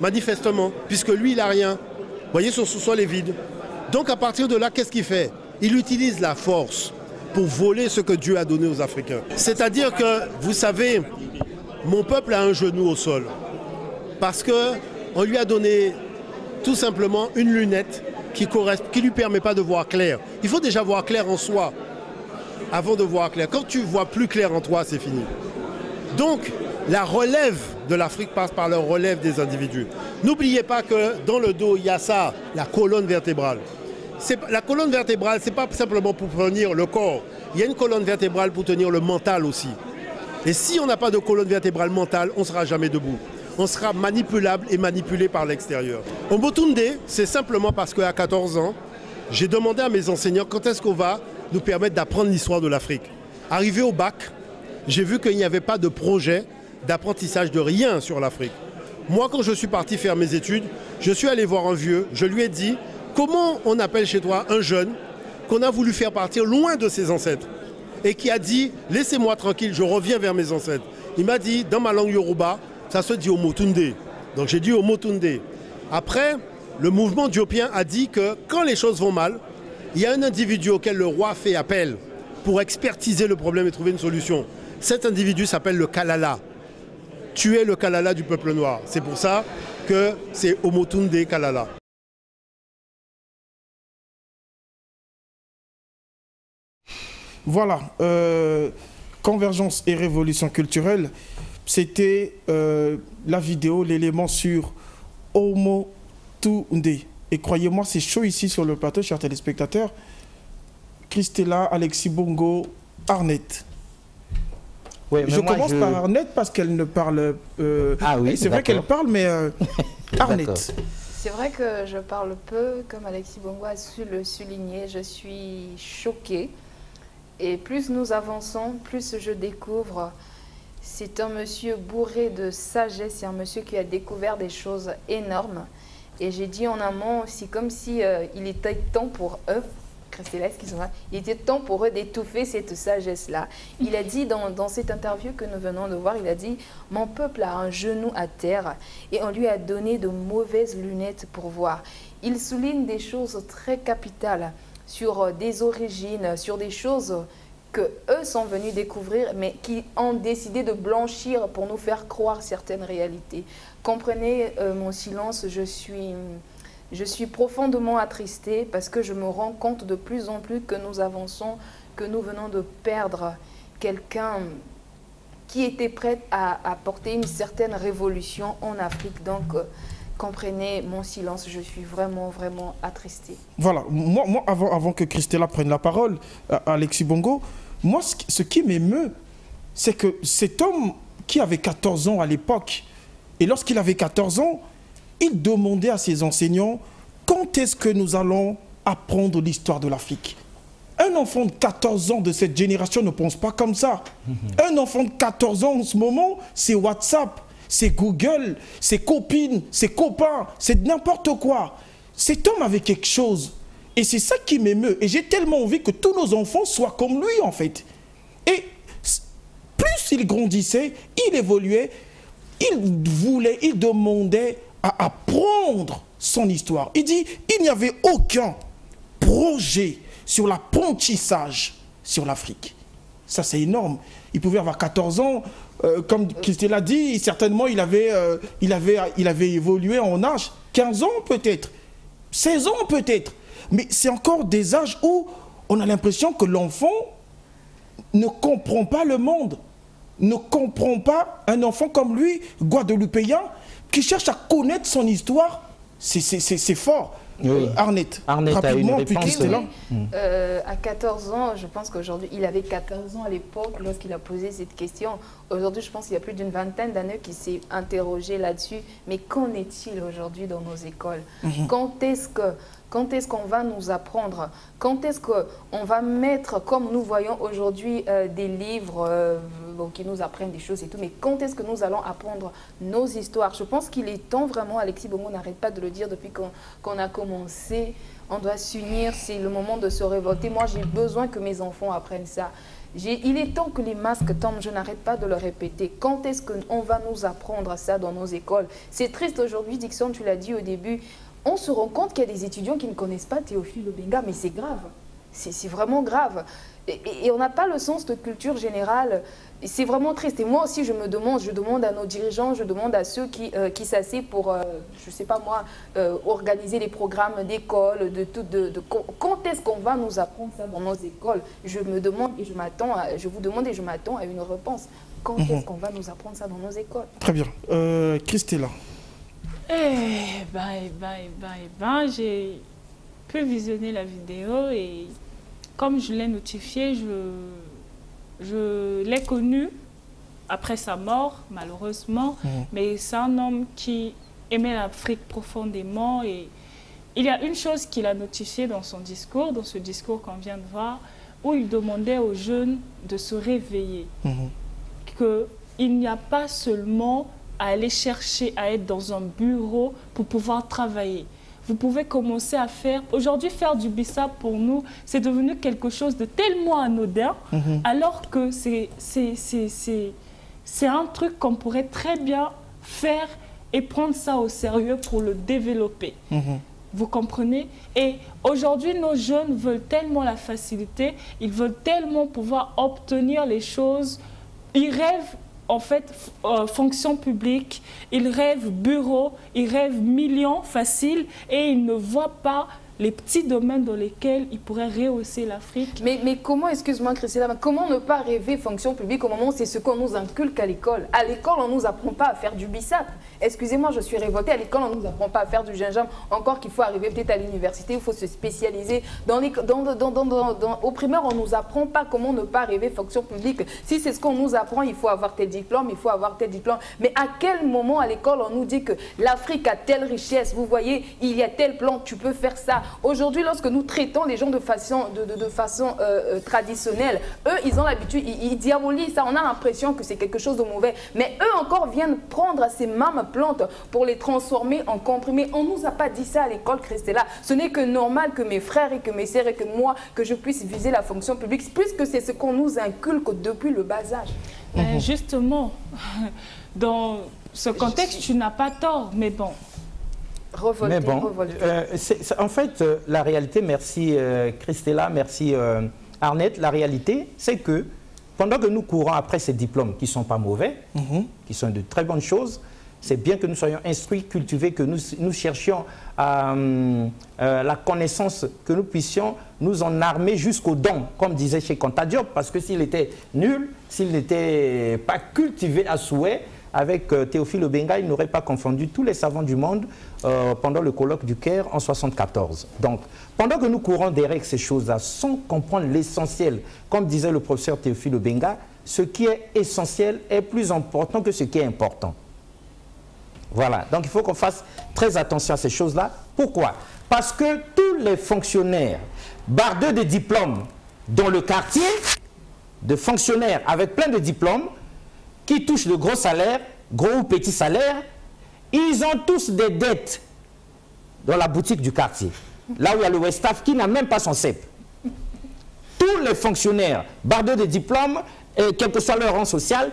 Speaker 5: manifestement, puisque lui, il n'a rien. Vous voyez, son sous-sol est vide. Donc, à partir de là, qu'est-ce qu'il fait? Il utilise la force pour voler ce que Dieu a donné aux Africains. C'est-à-dire que, vous savez, mon peuple a un genou au sol. Parce qu'on lui a donné tout simplement une lunette qui ne lui permet pas de voir clair. Il faut déjà voir clair en soi avant de voir clair. Quand tu vois plus clair en toi, c'est fini. Donc, la relève de l'Afrique passe par la relève des individus. N'oubliez pas que dans le dos, il y a ça, la colonne vertébrale. La colonne vertébrale, ce n'est pas simplement pour tenir le corps. Il y a une colonne vertébrale pour tenir le mental aussi. Et si on n'a pas de colonne vertébrale mentale, on ne sera jamais debout. On sera manipulable et manipulé par l'extérieur. Omotunde, c'est simplement parce qu'à 14 ans, j'ai demandé à mes enseignants quand est-ce qu'on va nous permettre d'apprendre l'histoire de l'Afrique. Arrivé au bac, j'ai vu qu'il n'y avait pas de projet d'apprentissage de rien sur l'Afrique. Moi, quand je suis parti faire mes études, je suis allé voir un vieux, je lui ai dit comment on appelle chez toi un jeune qu'on a voulu faire partir loin de ses ancêtres et qui a dit laissez-moi tranquille, je reviens vers mes ancêtres. Il m'a dit dans ma langue Yoruba, ça se dit Omotunde. Donc j'ai dit Omotunde. Après, le mouvement diopien a dit que quand les choses vont mal, il y a un individu auquel le roi fait appel pour expertiser le problème et trouver une solution. Cet individu s'appelle le Kalala. Tu es le Kalala du peuple noir. C'est pour ça que c'est Omotunde Kalala.
Speaker 1: Voilà, Convergence et Révolution culturelle, c'était la vidéo, l'élément sur Omotunde. Et croyez-moi, c'est chaud ici sur le plateau, chers téléspectateurs. Christella, Alexis Bongo, Arnett.
Speaker 2: Oui,
Speaker 1: je commence par Arnett parce qu'elle ne parle...
Speaker 2: ah oui,
Speaker 1: c'est vrai qu'elle parle, mais Arnett.
Speaker 4: C'est vrai que je parle peu, comme Alexis Bongo a su le souligner. Je suis choquée. Et plus nous avançons, plus je découvre. C'est un monsieur bourré de sagesse. C'est un monsieur qui a découvert des choses énormes. Et j'ai dit en amont, c'est comme si il était temps pour eux, Christella, excusez-moi, il était temps pour eux d'étouffer cette sagesse-là. Il a dit dans cette interview que nous venons de voir, il a dit « Mon peuple a un genou à terre et on lui a donné de mauvaises lunettes pour voir. » Il souligne des choses très capitales sur des origines, sur des choses que eux sont venus découvrir, mais qui ont décidé de blanchir pour nous faire croire certaines réalités. Comprenez mon silence, je suis profondément attristée parce que je me rends compte de plus en plus que nous avançons, que nous venons de perdre quelqu'un qui était prêt à apporter une certaine révolution en Afrique. Donc, comprenez mon silence, je suis vraiment, vraiment attristée.
Speaker 1: Voilà, moi avant que Christella prenne la parole, Alexis Bongo, moi, ce qui m'émeut, c'est que cet homme qui avait 14 ans à l'époque, et lorsqu'il avait 14 ans, il demandait à ses enseignants quand est-ce que nous allons apprendre l'histoire de l'Afrique. Un enfant de 14 ans de cette génération ne pense pas comme ça. Un enfant de 14 ans en ce moment, c'est WhatsApp, c'est Google, c'est copines, c'est copains, c'est n'importe quoi. Cet homme avait quelque chose. Et c'est ça qui m'émeut. Et j'ai tellement envie que tous nos enfants soient comme lui, en fait. Et plus il grandissait, il évoluait, il demandait à apprendre son histoire. Il dit, il n'y avait aucun projet sur l'apprentissage sur l'Afrique. Ça, c'est énorme. Il pouvait avoir 14 ans. Comme Christelle l'a dit, certainement, il avait évolué en âge. 15 ans peut-être. 16 ans peut-être. Mais c'est encore des âges où on a l'impression que l'enfant ne comprend pas le monde. Ne comprend pas un enfant comme lui, guadeloupéen, qui cherche à connaître son histoire. C'est fort.
Speaker 2: Oui.
Speaker 1: Arnett
Speaker 2: a une réponse.
Speaker 4: À 14 ans, je pense qu'aujourd'hui, il avait 14 ans à l'époque lorsqu'il a posé cette question. Aujourd'hui, je pense qu'il y a plus d'une vingtaine d'années qui s'est interrogé là-dessus. Mais qu'en est-il aujourd'hui dans nos écoles? Quand est-ce qu'on va nous apprendre? Quand est-ce qu'on va mettre, comme nous voyons aujourd'hui, des livres qui nous apprennent des choses et tout, mais quand est-ce que nous allons apprendre nos histoires? Je pense qu'il est temps vraiment, Alexis Bongo n'arrête pas de le dire depuis qu'on a commencé, on doit s'unir, c'est le moment de se révolter. Moi, j'ai besoin que mes enfants apprennent ça. Il est temps que les masques tombent, je n'arrête pas de le répéter. Quand est-ce qu'on va nous apprendre ça dans nos écoles? C'est triste aujourd'hui, Dixon, tu l'as dit au début, on se rend compte qu'il y a des étudiants qui ne connaissent pas Théophile Obenga, mais c'est grave. C'est vraiment grave. Et on n'a pas le sens de culture générale. C'est vraiment triste. Et moi aussi, je demande à nos dirigeants, je demande à ceux qui s'assient pour, je ne sais pas moi, organiser les programmes d'école, quand est-ce qu'on va nous apprendre ça dans nos écoles? Je me demande et je vous demande et je m'attends à une réponse. Quand est-ce qu'on va nous apprendre ça dans nos écoles?
Speaker 1: Très bien. Christella.
Speaker 3: J'ai pu visionner la vidéo et comme je l'ai notifié, je l'ai connu après sa mort, malheureusement. Mais c'est un homme qui aimait l'Afrique profondément et il y a une chose qu'il a notifiée dans son discours, dans ce discours qu'on vient de voir, où il demandait aux jeunes de se réveiller. Qu'il n'y a pas seulement à aller chercher à être dans un bureau pour pouvoir travailler. Vous pouvez commencer à faire... Aujourd'hui, faire du bissap pour nous, c'est devenu quelque chose de tellement anodin, alors que c'est un truc qu'on pourrait très bien faire et prendre ça au sérieux pour le développer. Vous comprenez? Et aujourd'hui, nos jeunes veulent tellement la facilité, ils veulent tellement pouvoir obtenir les choses. Ils rêvent en fait, fonction publique, ils rêvent bureau, ils rêvent millions faciles et ils ne voient pas les petits domaines dans lesquels ils pourraient rehausser l'Afrique.
Speaker 4: Mais comment, excuse-moi Christella, comment ne pas rêver fonction publique au moment où c'est ce qu'on nous inculque à l'école? À l'école, on ne nous apprend pas à faire du bissap. Excusez-moi, je suis révoltée. À l'école, on ne nous apprend pas à faire du gingembre. Encore qu'il faut arriver peut-être à l'université, il faut se spécialiser. Au primaire, on ne nous apprend pas comment ne pas rêver fonction publique. Si c'est ce qu'on nous apprend, il faut avoir tel diplôme, il faut avoir tel diplôme. Mais à quel moment à l'école, on nous dit que l'Afrique a telle richesse? Vous voyez, il y a tel plan, tu peux faire ça. Aujourd'hui, lorsque nous traitons les gens de façon traditionnelle, eux, ils ont l'habitude, ils diabolisent ça. On a l'impression que c'est quelque chose de mauvais. Mais eux encore viennent prendre ces mêmes plantes pour les transformer en comprimés. On ne nous a pas dit ça à l'école, Christella. Ce n'est que normal que mes frères et que mes sœurs et que moi, que je puisse viser la fonction publique, puisque c'est ce qu'on nous inculque depuis le bas âge.
Speaker 3: Justement, dans ce contexte, tu n'as pas tort, mais bon.
Speaker 2: Mais bon, en fait, la réalité, merci Christella, merci Arnett, la réalité, c'est que pendant que nous courons après ces diplômes qui ne sont pas mauvais, qui sont de très bonnes choses, c'est bien que nous soyons instruits, cultivés, que nous cherchions la connaissance, que nous puissions nous en armer jusqu'au don, comme disait chez Diop, parce que s'il était nul, s'il n'était pas cultivé à souhait, avec Théophile Obenga, il n'aurait pas confondu tous les savants du monde pendant le colloque du Caire en 1974. Donc, pendant que nous courons derrière ces choses-là, sans comprendre l'essentiel, comme disait le professeur Théophile Obenga, ce qui est essentiel est plus important que ce qui est important. Voilà, donc il faut qu'on fasse très attention à ces choses-là. Pourquoi? Parce que tous les fonctionnaires bardeux de diplômes dans le quartier, de fonctionnaires avec plein de diplômes, qui touchent de gros salaires, gros ou petits salaires, ils ont tous des dettes dans la boutique du quartier. là où il y a le Westaf qui n'a même pas son CEP. Tous les fonctionnaires, bardés de diplômes, quel que soit leur rang social,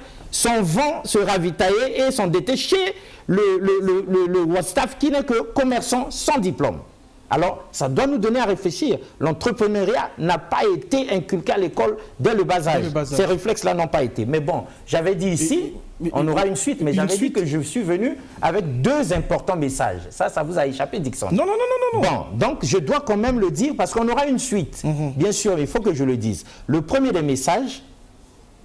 Speaker 2: vont se ravitailler et s'endetter chez le Westaf qui n'est que commerçant sans diplôme. Alors, ça doit nous donner à réfléchir. L'entrepreneuriat n'a pas été inculqué à l'école dès le bas âge. Ces réflexes-là n'ont pas été. Mais bon, j'avais dit ici, on aura une suite, mais j'avais dit que je suis venu avec 2 importants messages. Ça vous a échappé, Dickson.
Speaker 1: Non.
Speaker 2: Bon, donc je dois quand même le dire parce qu'on aura une suite. Bien sûr, il faut que je le dise. Le premier des messages,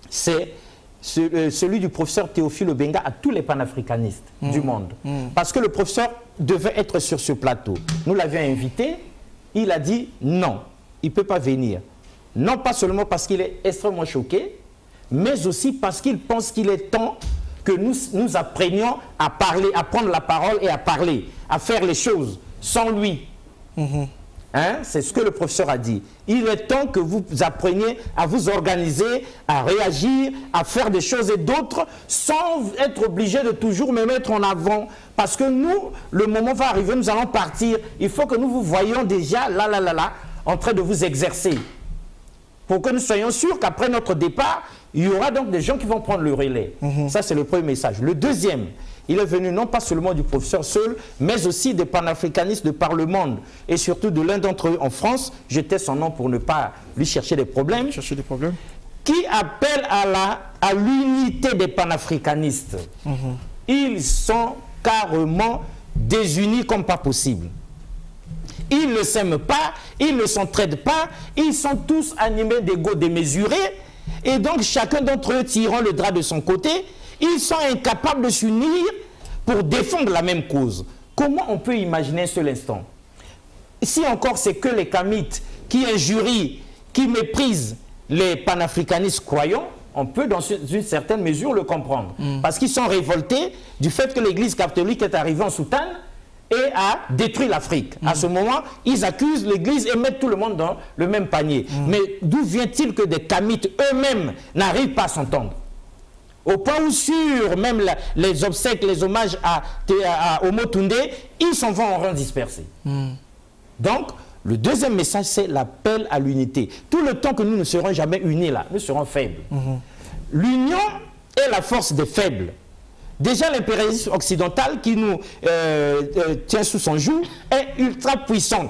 Speaker 2: c'est celui du professeur Théophile Obenga à tous les panafricanistes du monde. Parce que le professeur devait être sur ce plateau. Nous l'avions invité, il a dit non, il ne peut pas venir. Non pas seulement parce qu'il est extrêmement choqué, mais aussi parce qu'il pense qu'il est temps que nous apprenions à parler, à prendre la parole et à parler, à faire les choses sans lui. Hein? C'est ce que le professeur a dit. Il est temps que vous appreniez à vous organiser, à réagir, à faire des choses et d'autres sans être obligé de toujours me mettre en avant. Parce que nous, le moment va arriver, nous allons partir. Il faut que nous vous voyions déjà là, en train de vous exercer. Pour que nous soyons sûrs qu'après notre départ, il y aura donc des gens qui vont prendre le relais. Ça, c'est le premier message. Le deuxième, il est venu non pas seulement du professeur seul, mais aussi des panafricanistes de par le monde. Et surtout de l'un d'entre eux en France, je tais son nom pour ne pas lui chercher des problèmes. Qui appelle à l'unité des panafricanistes. Ils sont carrément désunis comme pas possible. Ils ne s'aiment pas, ils ne s'entraident pas, ils sont tous animés d'ego démesuré. Et donc chacun d'entre eux tirant le drap de son côté, ils sont incapables de s'unir pour défendre la même cause. Comment on peut imaginer un seul instant? Si encore c'est que les Kamites qui injurient, qui méprisent les panafricanistes croyants, on peut dans une certaine mesure le comprendre. Parce qu'ils sont révoltés du fait que l'Église catholique est arrivée en soutane et a détruit l'Afrique. À ce moment, ils accusent l'Église et mettent tout le monde dans le même panier. Mais d'où vient-il que des Kamites eux-mêmes n'arrivent pas à s'entendre? Au point où sur même les obsèques, les hommages à Omotunde, ils s'en vont en rang dispersé. Donc, le deuxième message, c'est l'appel à l'unité. Tout le temps que nous ne serons jamais unis là, nous serons faibles. L'union est la force des faibles. Déjà, l'impérialisme occidental qui nous tient sous son joug est ultra puissant.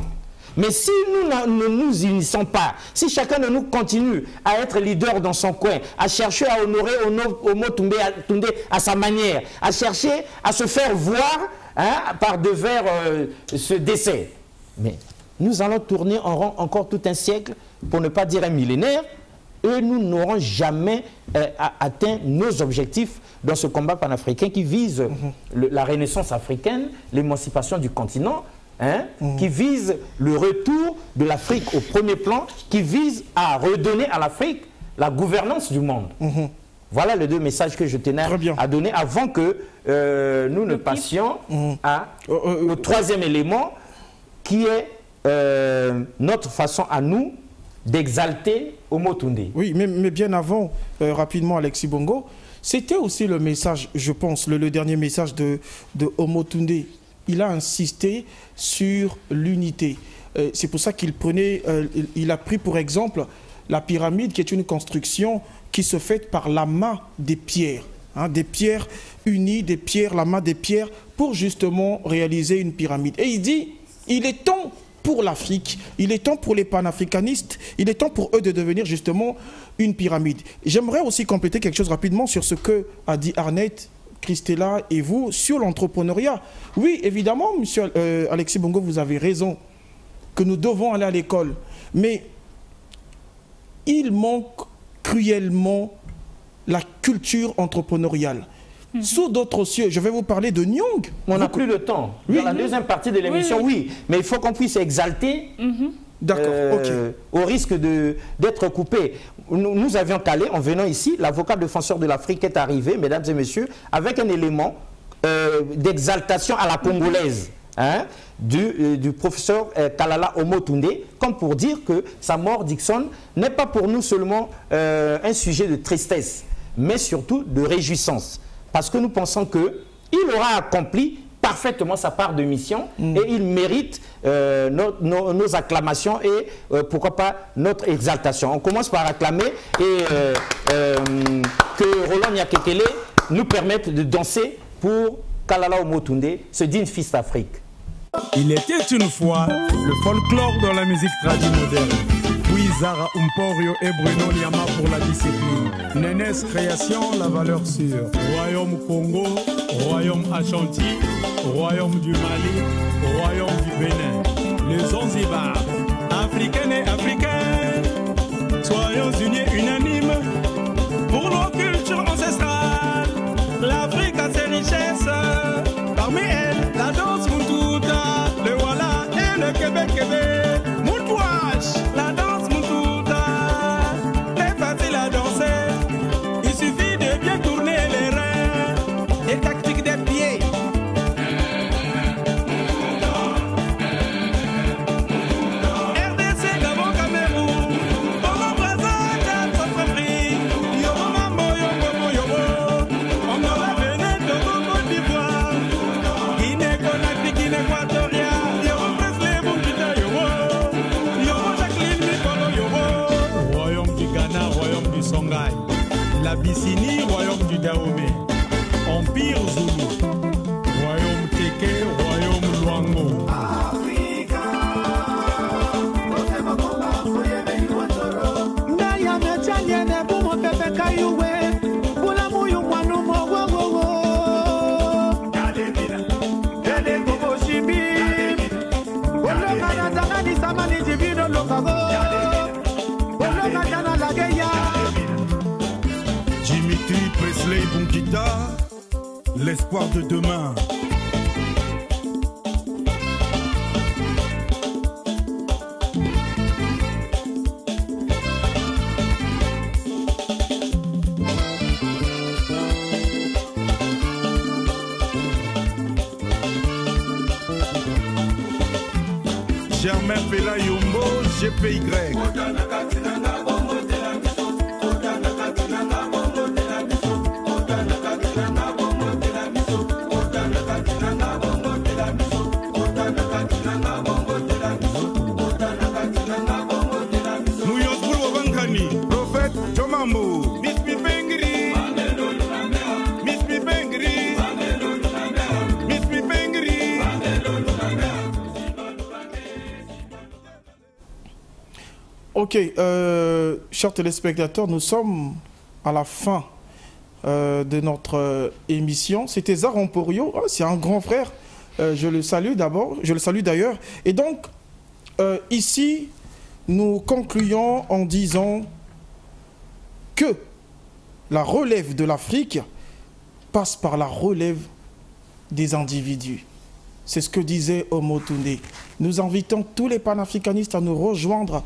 Speaker 2: Mais si nous ne nous unissons pas, si chacun de nous continue à être leader dans son coin, à chercher à honorer Omotunde à sa manière, à chercher à se faire voir par devers ce décès, mais nous allons tourner en rond encore tout un siècle, pour ne pas dire un millénaire, et nous n'aurons jamais atteint nos objectifs dans ce combat panafricain qui vise la renaissance africaine, l'émancipation du continent, qui vise le retour de l'Afrique au premier plan, qui vise à redonner à l'Afrique la gouvernance du monde. Voilà les 2 messages que je tenais à donner avant que nous ne passions au 3e élément, qui est notre façon à nous d'exalter Omotunde.
Speaker 1: Oui, mais bien avant, rapidement, Alexis Bongo, c'était aussi le message, je pense, le dernier message de Omotunde. Il a insisté sur l'unité. C'est pour ça qu'il il a pris pour exemple la pyramide, qui est une construction qui se fait par l'amas des pierres. Des pierres unies, des pierres, l'amas des pierres, pour justement réaliser une pyramide. Et il dit, il est temps pour l'Afrique, il est temps pour les panafricanistes, il est temps pour eux de devenir justement une pyramide. J'aimerais aussi compléter quelque chose rapidement sur ce que a dit Arnett, Christella et vous sur l'entrepreneuriat. Oui, évidemment, monsieur Alexis Bongo, vous avez raison que nous devons aller à l'école. Mais il manque cruellement la culture entrepreneuriale. Sous d'autres cieux, je vais vous parler de Nyong.
Speaker 2: On n'a plus le temps. Dans la deuxième partie de l'émission, oui. Mais il faut qu'on puisse exalter au risque d'être coupé. Nous avions calé, en venant ici, l'avocat défenseur de l'Afrique est arrivé, mesdames et messieurs, avec un élément d'exaltation à la congolaise du professeur Kalala Omotunde, comme pour dire que sa mort, Dickson, n'est pas pour nous seulement un sujet de tristesse, mais surtout de réjouissance. Parce que nous pensons qu'il aura accompli parfaitement sa part de mission et il mérite nos acclamations et pourquoi pas notre exaltation. On commence par acclamer et que Roland Nyakekele nous permette de danser pour Kalala Omotunde, ce digne fils d'Afrique.
Speaker 8: Il était une fois le folklore dans la musique traditionnelle moderne. Puis Zara Umporio et Bruno Liama pour la discipline. Nénès Création, la valeur sûre. Royaume Congo, Royaume Ashanti, Royaume du Mali, Royaume du Bénin. Les Zanzibar, africaines et africains, soyons unis unanimes pour nos cultures ancestrales. L'Afrique a ses richesses, parmi elles la danse Muntouta, le Walla et le Québec. Moutouache, la danse Muntouta, c'est facile à danser, il suffit de bien tourner les reins et tactique des pieds. RDC, Gabon, Cameroun, Congo, Brazzaville, Centrafrique, Yobo, Mambo, Yobo, Angola, Benin, Togo, Côte d'Ivoire, Guinée, Conakry, Guinée équatoriale, Yobo, Presley, Bumbita, Yobo, Jacqueline, Mikolo, Yobo, Royaume du Ghana, Royaume du Songhai, l'Abyssinie, Royaume du Dahomey, Empire Zulu, Royaume Teke, Royaume Luango. Dimitri Presley Bumbita, l'espoir de demain. Germain Pela Yombo, GPY. Prophète Jomambo, Miss Pipengri, Miss Pipengri, Miss Pipengri.
Speaker 1: Ok, chers téléspectateurs, nous sommes à la fin de notre émission. C'était Zara Umporio, c'est un grand frère. Je le salue d'abord, je le salue d'ailleurs. Et donc, ici, nous concluons en disant que la relève de l'Afrique passe par la relève des individus. C'est ce que disait Omotunde. Nous invitons tous les panafricanistes à nous rejoindre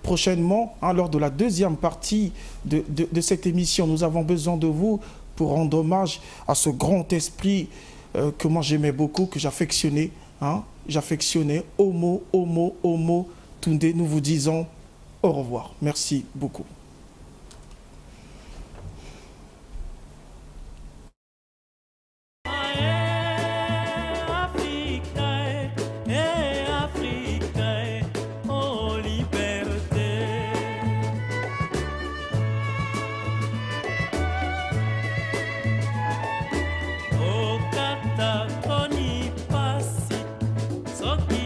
Speaker 1: prochainement lors de la deuxième partie de cette émission. Nous avons besoin de vous pour rendre hommage à ce grand esprit que moi j'aimais beaucoup, que j'affectionnais. J'affectionnais Omotunde. Nous vous disons au revoir. Merci beaucoup.
Speaker 9: Okata koni pasi soki